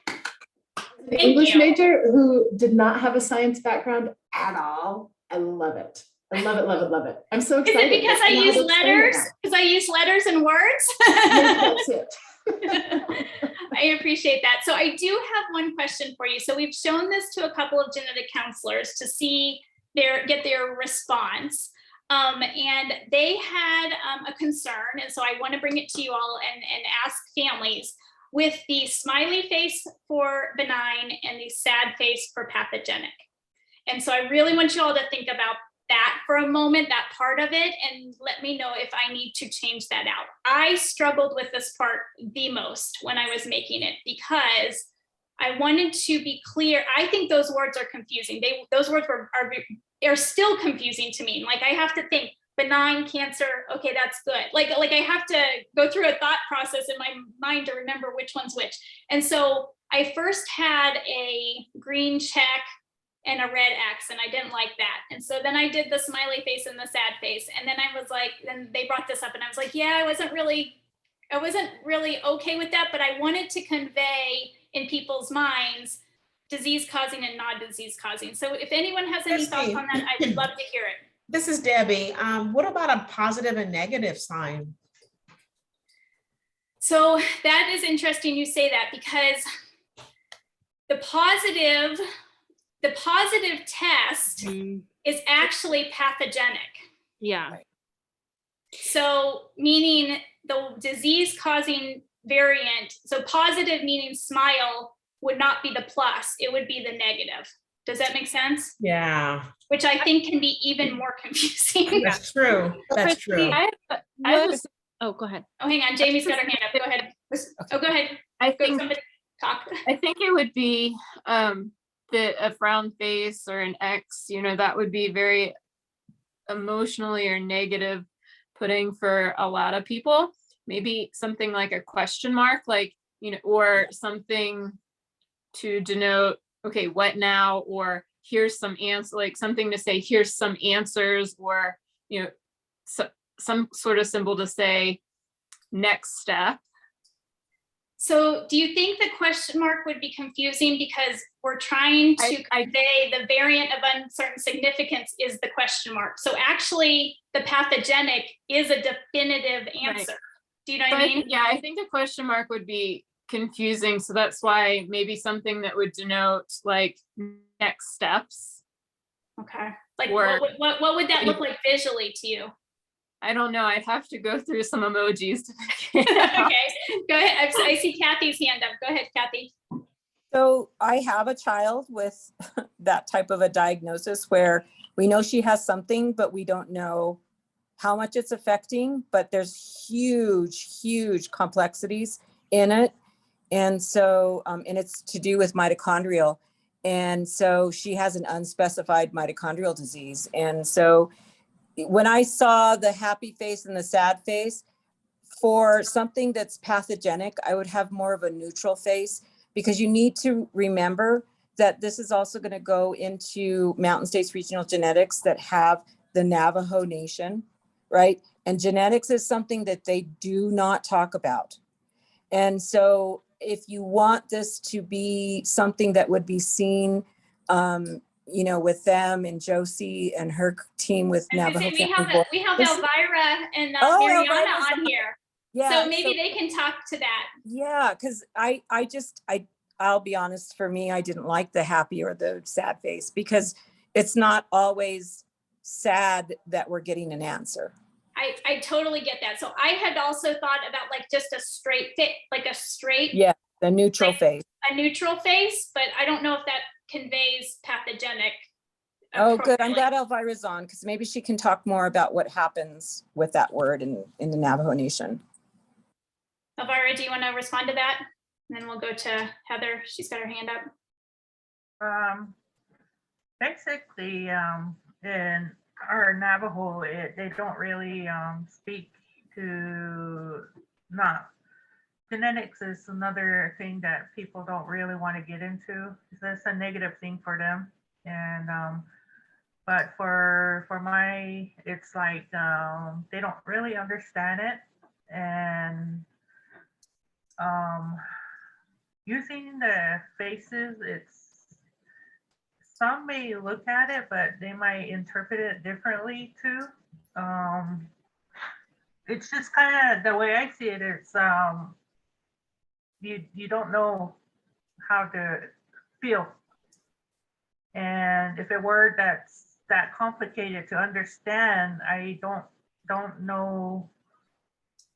an English major who did not have a science background at all, I love it. I love it, love it, love it. I'm so excited. Is it because I use letters? Because I use letters and words? Yes, that's it. I appreciate that. So I do have one question for you. So we've shown this to a couple of genetic counselors to see get their response. And they had a concern. And so I want to bring it to you all and ask families with the smiley face for benign and the sad face for pathogenic. And so I really want you all to think about that for a moment, that part of it, and let me know if I need to change that out. I struggled with this part the most when I was making it because I wanted to be clear. I think those words are confusing. Those words are still confusing to me. Like I have to think benign cancer. Okay, that's good. Like I have to go through a thought process in my mind to remember which one's which. And so I first had a green check and a red X, and I didn't like that. And so then I did the smiley face and the sad face. And then I was like, then they brought this up and I was like, yeah, I wasn't really okay with that, but I wanted to convey in people's minds disease causing and non-disease causing. So if anyone has any thoughts on that, I would love to hear it. This is Debbie. What about a positive and negative sign? So that is interesting you say that, because the positive test is actually pathogenic. Yeah. So meaning the disease causing variant, so positive meaning smile would not be the plus, it would be the negative. Does that make sense? Yeah. Which I think can be even more confusing. That's true. That's true. Oh, go ahead. Oh, hang on. Jamie's got her hand up. Go ahead. Oh, go ahead. I think somebody talk. I think it would be a frown face or an X, that would be very emotionally or negative putting for a lot of people. Maybe something like a question mark, like, or something to denote, okay, what now? Or here's some answer, like something to say, here's some answers, or, some sort of symbol to say next step. So do you think the question mark would be confusing because we're trying to convey the variant of uncertain significance is the question mark? So actually the pathogenic is a definitive answer. Right. Do you know what I mean? Yeah, I think a question mark would be confusing. So that's why maybe something that would denote like next steps. Okay. Like what would that look like visually to you? I don't know. I'd have to go through some emojis to Okay, go ahead. I see Kathy's hand up. Go ahead, Kathy. So I have a child with that type of a diagnosis where we know she has something, but we don't know how much it's affecting, but there's huge complexities in it. And so, and it's to do with mitochondrial. And so she has an unspecified mitochondrial disease. And so when I saw the happy face and the sad face, for something that's pathogenic, I would have more of a neutral face, because you need to remember that this is also going to go into Mountain States Regional Genetics that have the Navajo Nation, right? And genetics is something that they do not talk about. And so if you want this to be something that would be seen, you know, with them and Josie and her team with Navajo We Family have Voice. we have Elvira and Oh, Mariana Elvira's on here. Yeah. So maybe they can talk to that. Yeah, because I'll be honest, for me, I didn't like the happy or the sad face, because it's not always sad that we're getting an answer. I totally get that. So I had also thought about like just a straight fit, like a straight, Yeah, the neutral like, face. a neutral face, but I don't know if that conveys pathogenic. Oh, good. I'm glad Elvira's on, because maybe she can talk more about what happens with that word in the Navajo Nation. Elvira, do you want to respond to that? And then we'll go to Heather. She's got her hand up. Basically, in our Navajo, they don't really speak to, not, genetics is another thing that people don't really want to get into. That's a negative thing for them. And, but for my, it's like, they don't really understand it. And using the faces, some may look at it, but they might interpret it differently too. It's just kind of the way I see it. It's you don't know how to feel, and if a word that's that complicated to understand, I don't know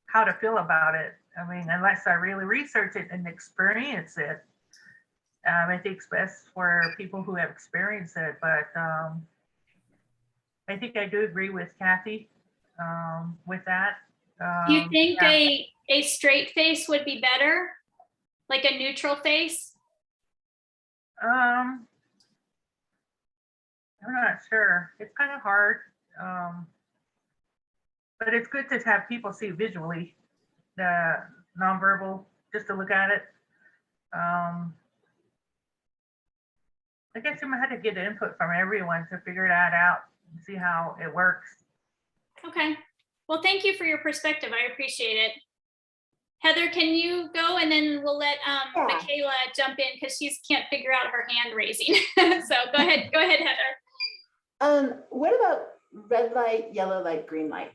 how to feel about it. I mean, unless I really research it and experience it. I think it's best for people who have experienced it, but I think I do agree with Kathy with that. Do you think yeah. a straight face would be better? Like a neutral face? I'm not sure. It's kind of hard. But it's good to have people see visually the nonverbal, just to look at it. I guess you might have to get input from everyone to figure that out and see how it works. Okay. Well, thank you for your perspective. I appreciate it. Heather, can you go, and then we'll let Michaela jump in because she can't figure out her hand raising. So go ahead, Heather. What about red light, yellow light, green light?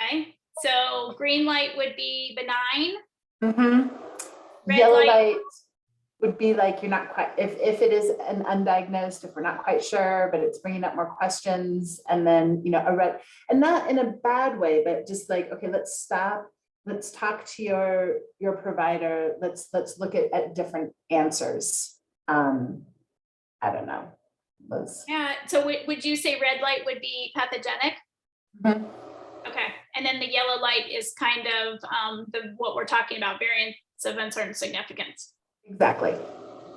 Okay, so green light would be benign. Mm-hmm. Yellow light would be like you're not quite, if it is an undiagnosed, if we're not quite sure, but it's bringing up more questions, and then, you know, a red, and not in a bad way, but just like, okay, let's stop, let's talk to your provider, let's look at different answers. I don't know. Yeah, so would you say red light would be pathogenic? Mm-hmm. Okay, and then the yellow light is kind of what we're talking about, variance of uncertain significance. Exactly.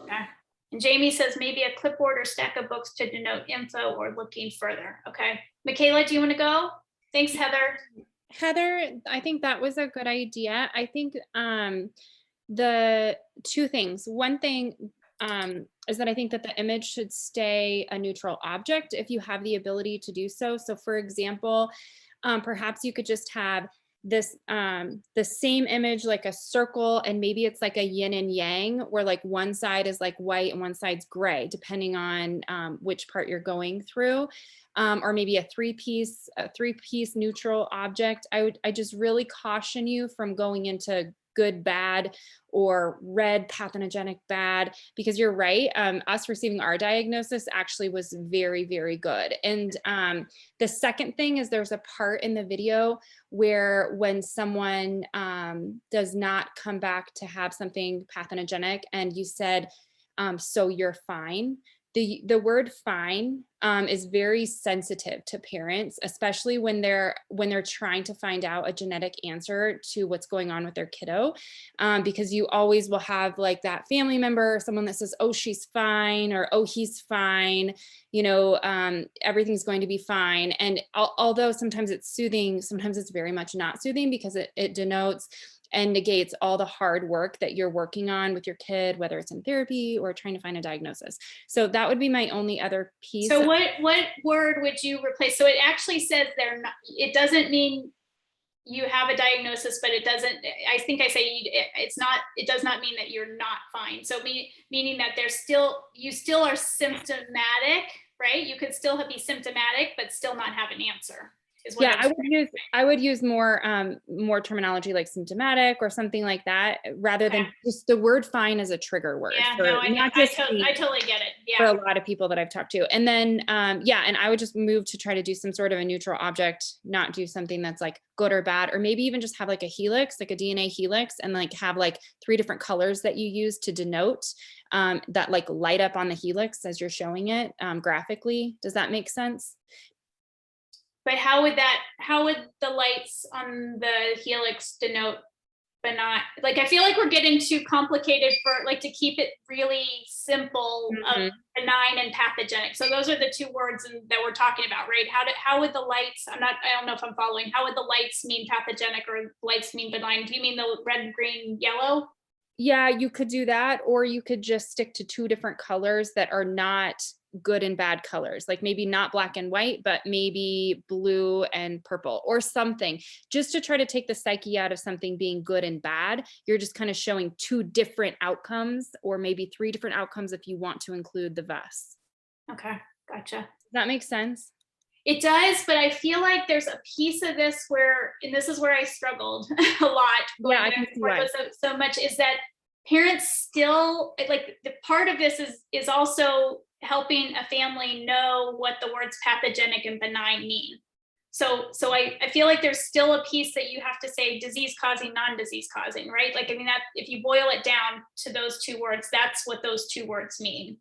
Okay. And Jamie says maybe a clipboard or stack of books to denote info or looking further. Okay. Michaela, do you want to go? Thanks, Heather. Heather, I think that was a good idea. I think the two things. One thing is that I think that the image should stay a neutral object if you have the ability to do so. So for example, perhaps you could just have this the same image, like a circle, and maybe it's like a yin and yang, where like one side is like white and one side's gray, depending on which part you're going through, or maybe a three-piece neutral object. I just really caution you from going into good, bad, or red, pathogenic, bad, because you're right. Us receiving our diagnosis actually was very, very good. And the second thing is there's a part in the video where when someone does not come back to have something pathogenic and you said, so you're fine, the word fine is very sensitive to parents, especially when they're trying to find out a genetic answer to what's going on with their kiddo, because you always will have like that family member, someone that says, oh, she's fine, or oh, he's fine, you know, everything's going to be fine. And although sometimes it's soothing, sometimes it's very much not soothing, because it denotes and negates all the hard work that you're working on with your kid, whether it's in therapy or trying to find a diagnosis. So that would be my only other piece. So what word would you replace? So it actually says they're not, it doesn't mean you have a diagnosis, but it doesn't, I think I say it's not, it does not mean that you're not fine. So meaning that you still are symptomatic, right? You could still be symptomatic, but still not have an answer. Yeah, I would use more terminology like symptomatic or something like that, rather than just the word fine as a trigger word. Yeah, no, I totally get it. Yeah. For a lot of people that I've talked to. And then, yeah, and I would just move to try to do some sort of a neutral object, not do something that's like good or bad, or maybe even just have like a helix, like a DNA helix, and like have like 3 different colors that you use to denote that like light up on the helix as you're showing it graphically. Does that make sense? But how would the lights on the helix denote benign? Like, I feel like we're getting too complicated for like to keep it really simple, benign and pathogenic. So those are the 2 words that we're talking about, right? How would the lights, I don't know if I'm following, how would the lights mean pathogenic or lights mean benign? Do you mean the red, green, yellow? Yeah, you could do that, or you could just stick to 2 different colors that are not good and bad colors, like maybe not black and white, but maybe blue and purple or something, just to try to take the psyche out of something being good and bad. You're just kind of showing 2 different outcomes, or maybe 3 different outcomes if you want to include the VUS. Okay, gotcha. Does that make sense? It does, but I feel like there's a piece of this where, and this is where I struggled a lot. Yeah, I can see why. So much is that parents still, like, the part of this is also helping a family know what the words pathogenic and benign mean. So I feel like there's still a piece that you have to say disease causing, non-disease causing, right? Like, I mean, that if you boil it down to those 2 words, that's what those 2 words mean,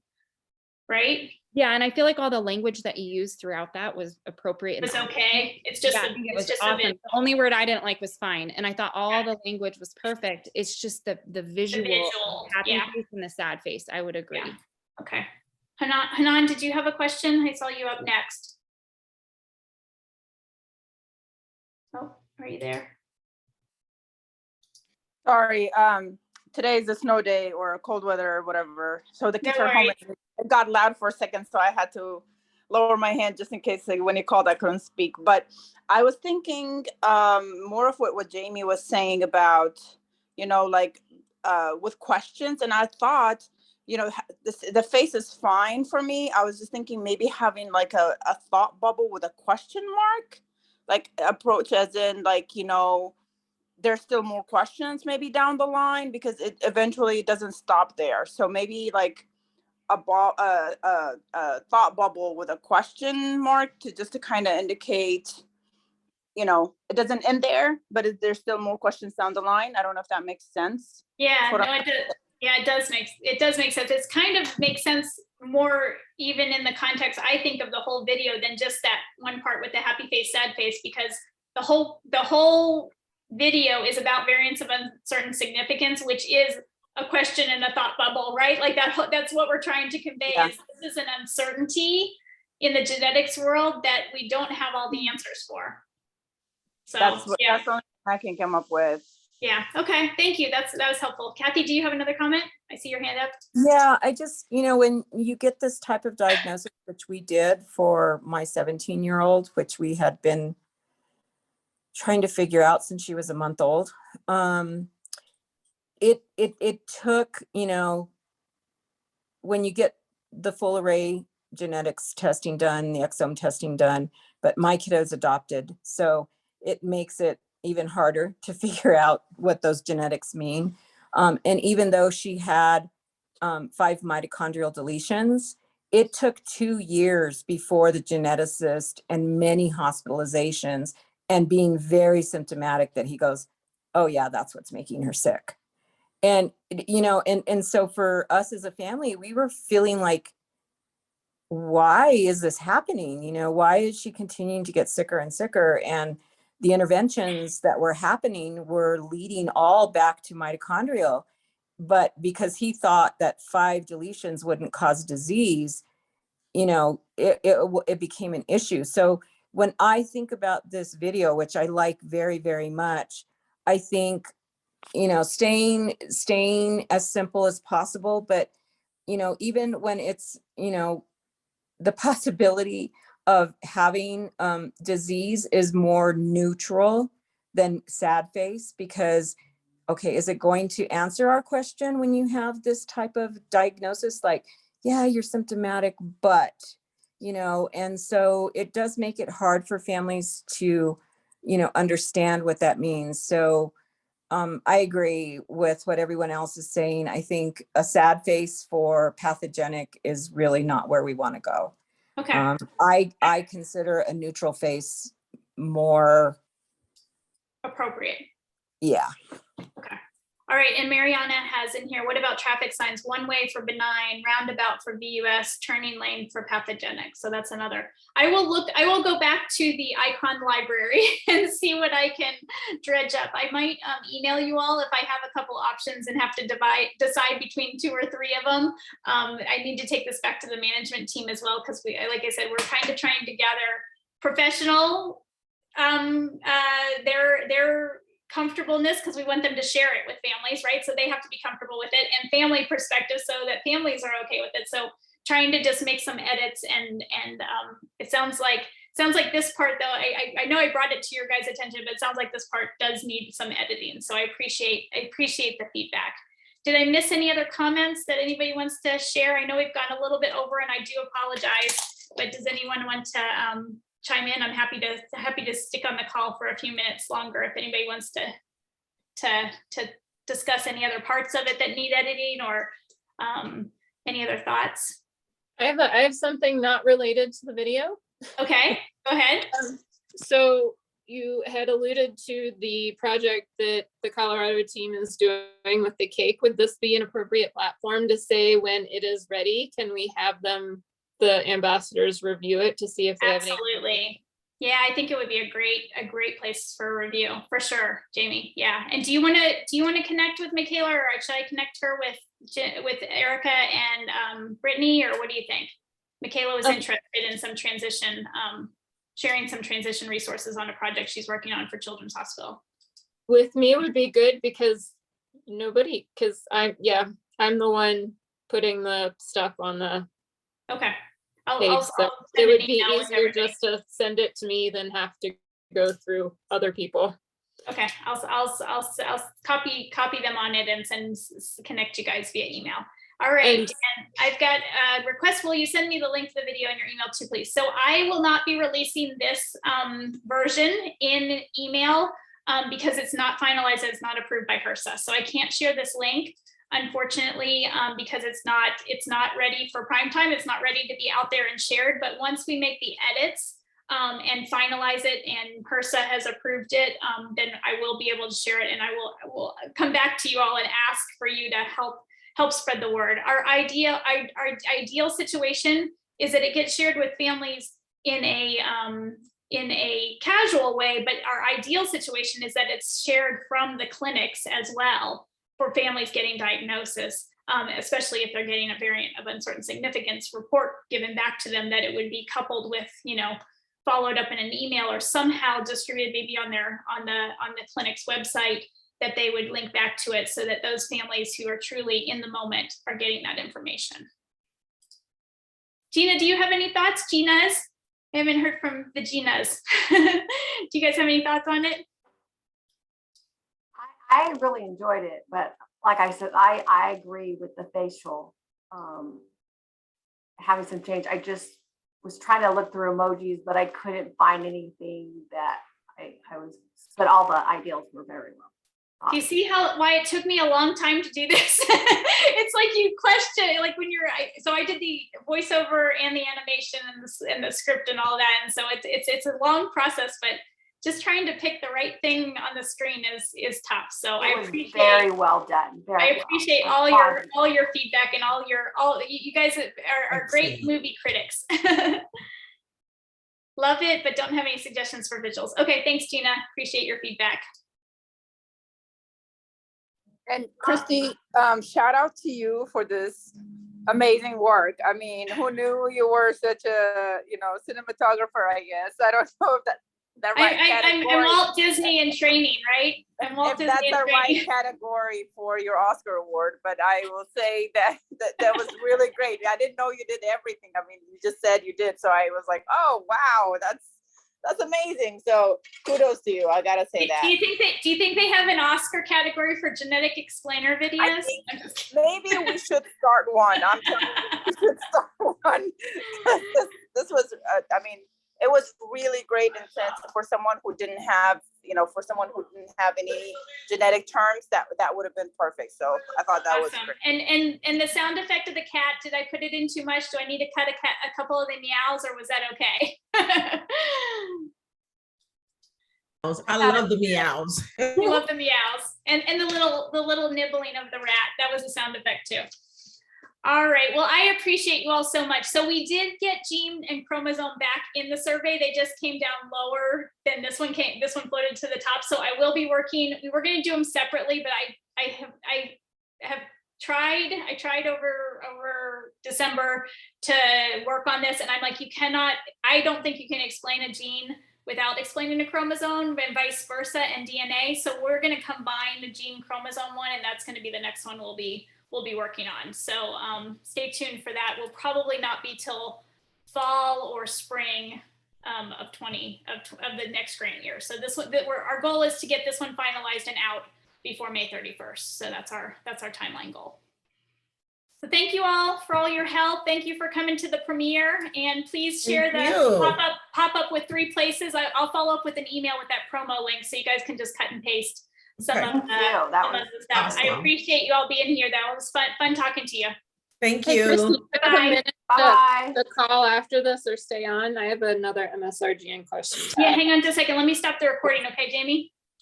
right? Yeah, and I feel like all the language that you used throughout that was appropriate. It's okay. It's just, yeah, it was awesome. The only word I didn't like was fine, and I thought all the language was perfect. It's just the visual happy face and the sad face. I would agree. Yeah. Okay. Hanan, did you have a question? I saw you up next. Oh, are you there? Sorry, today's a snow day or a cold weather or whatever. So the kids are home. It got loud for a second, so I had to lower my hand just in case, like, when you called, I couldn't speak. But I was thinking more of what Jamie was saying about, you know, like with questions. And I thought, you know, the face is fine for me. I was just thinking maybe having like a thought bubble with a question mark, like approach as in, like, you know, there's still more questions maybe down the line, because it eventually doesn't stop there. So maybe like a thought bubble with a question mark to kind of indicate, you know, it doesn't end there, but there's still more questions down the line. I don't know if that makes sense. Yeah, no, it does. Yeah, it does make sense. It's kind of makes sense more even in the context, I think, of the whole video than just that one part with the happy face, sad face, because the whole video is about variants of uncertain significance, which is a question and a thought bubble, right? Like that's what we're trying to convey. Yeah. Is this is an uncertainty in the genetics world that we don't have all the answers for. So that's the only thing I can come up with. Yeah. Okay. Thank you. That was helpful. Kathy, do you have another comment? I see your hand up. Yeah, I just, you know, when you get this type of diagnosis, which we did for my 17-year-old, which we had been trying to figure out since she was a month old, it took, you know, when you get the full array genetics testing done, the exome testing done, but my kiddo's adopted, so it makes it even harder to figure out what those genetics mean. And even though she had 5 mitochondrial deletions, it took 2 years before the geneticist and many hospitalizations and being very symptomatic that he goes, oh yeah, that's what's making her sick. And, you know, and so for us as a family, we were feeling like why is this happening? You know, why is she continuing to get sicker and sicker? And the interventions that were happening were leading all back to mitochondrial. But because he thought that 5 deletions wouldn't cause disease, you know, it became an issue. So when I think about this video, which I like very, very much, I think, you know, staying as simple as possible. But, you know, even when it's, you know, the possibility of having disease is more neutral than sad face, because, okay, is it going to answer our question when you have this type of diagnosis? Like, yeah, you're symptomatic, but, you know, and so it does make it hard for families to, you know, understand what that means. So I agree with what everyone else is saying. I think a sad face for pathogenic is really not where we want to go. Okay. I consider a neutral face more Appropriate. Yeah. Okay. All right. And Mariana has in here, what about traffic signs? One way for benign, roundabout for VUS, turning lane for pathogenic. So that's another. I will go back to the icon library and see what I can dredge up. I might email you all if I have a couple options and have to decide between 2 or 3 of them. I need to take this back to the management team as well, because like I said, we're kind of trying to gather professional, their comfortableness, because we want them to share it with families, right? So they have to be comfortable with it, and family perspective so that families are okay with it. So trying to just make some edits, and it sounds like this part though, I know I brought it to your guys' attention, but it sounds like this part does need some editing. So I appreciate the feedback. Did I miss any other comments that anybody wants to share? I know we've gone a little bit over, and I do apologize, but does anyone want to chime in? I'm happy to stick on the call for a few minutes longer if anybody wants to discuss any other parts of it that need editing, or any other thoughts. I have something not related to the video. Okay, go ahead. So you had alluded to the project that the Colorado team is doing with the cake. Would this be an appropriate platform to say when it is ready? Can we have them, the ambassadors, review it to see if they have any? Absolutely. Yeah, I think it would be a great place for a review for sure, Jamie. Yeah. And do you want to connect with Michaela, or should I connect her with Erica and Brittany, or what do you think? Michaela was interested in some transition, sharing some transition resources on a project she's working on for Children's Hospital. With me, it would be good, because I'm the one putting the stuff on the Okay. page. So it would be easier just to send it to me than have to go through other people. Okay, I'll copy them on it and connect you guys via email. All right, and I've got a request. Will you send me the link to the video in your email too, please? So I will not be releasing this version in email because it's not finalized, it's not approved by HRSA. So I can't share this link, unfortunately, because it's not ready for prime time. It's not ready to be out there and shared. But once we make the edits and finalize it, and HRSA has approved it, then I will be able to share it, and I will come back to you all and ask for you to help spread the word. Our ideal situation is that it gets shared with families in a casual way, but our ideal situation is that it's shared from the clinics as well for families getting diagnosis, especially if they're getting a variant of uncertain significance report given back to them, that it would be coupled with, followed up in an email or somehow distributed maybe on the clinic's website, that they would link back to it, so that those families who are truly in the moment are getting that information. Gina, do you have any thoughts? Gina's? I haven't heard from the Ginas. Do you guys have any thoughts on it? I really enjoyed it, but like I said, I agree with the facial having some change. I just was trying to look through emojis, but I couldn't find anything that but all the ideals were very well. Do you see why it took me a long time to do this? It's like you question, like when so I did the voiceover and the animation and the script and all that. And so it's a long process, but just trying to pick the right thing on the screen is tough. So It I was appreciate very well done. I appreciate all your feedback and all you guys are great movie critics. Love it, but don't have any suggestions for visuals. Okay, thanks, Gina. Appreciate your feedback. And Christy, shout out to you for this amazing work. I mean, who knew you were such a, cinematographer, I guess. I don't know if the right category. I'm Walt Disney in training, right? I'm Walt Disney that's in the training. right category for your Oscar award, but I will say that was really great. I didn't know you did everything. I mean, you just said you did, so I was like, oh wow, that's amazing. So kudos to you. I gotta say that. Do you think they have an Oscar category for genetic explainer videos? I think maybe we should start one. I'm telling you, we should start one. This was, I mean, it was really great in sense for someone who didn't have, any genetic terms, that would have been perfect. So I thought that was great. And the sound effect of the cat, did I put it in too much? Do I need to cut a couple of the meows, or was that okay? I love the meows. You love the meows and the little nibbling of the rat. That was a sound effect too. All right. Well, I appreciate you all so much. So we did get gene and chromosome back in the survey. They just came down lower than this one came. This one floated to the top. So I will be working. We were going to do them separately, but I have tried. I tried over December to work on this, and I'm like, I don't think you can explain a gene without explaining a chromosome, and vice versa, and DNA. So we're going to combine the gene chromosome one, and that's going to be the next one we'll be working on. So stay tuned for that. Will probably not be till fall or spring of the next grant year. So this one, our goal is to get this one finalized and out before May 31st. So that's our timeline goal. So thank you all for all your help. Thank you for coming to the premiere, and please share pop up with 3 places. I'll follow up with an email with that promo link so you guys can just cut and paste some of the stuff. awesome. I appreciate you all being here. That was fun talking to you. Thank Hey, you. Christy, Bye. Bye. The call after this, or stay on. I have another MSRGN question. Yeah, hang on just a second. Let me stop the recording. Okay, Jamie?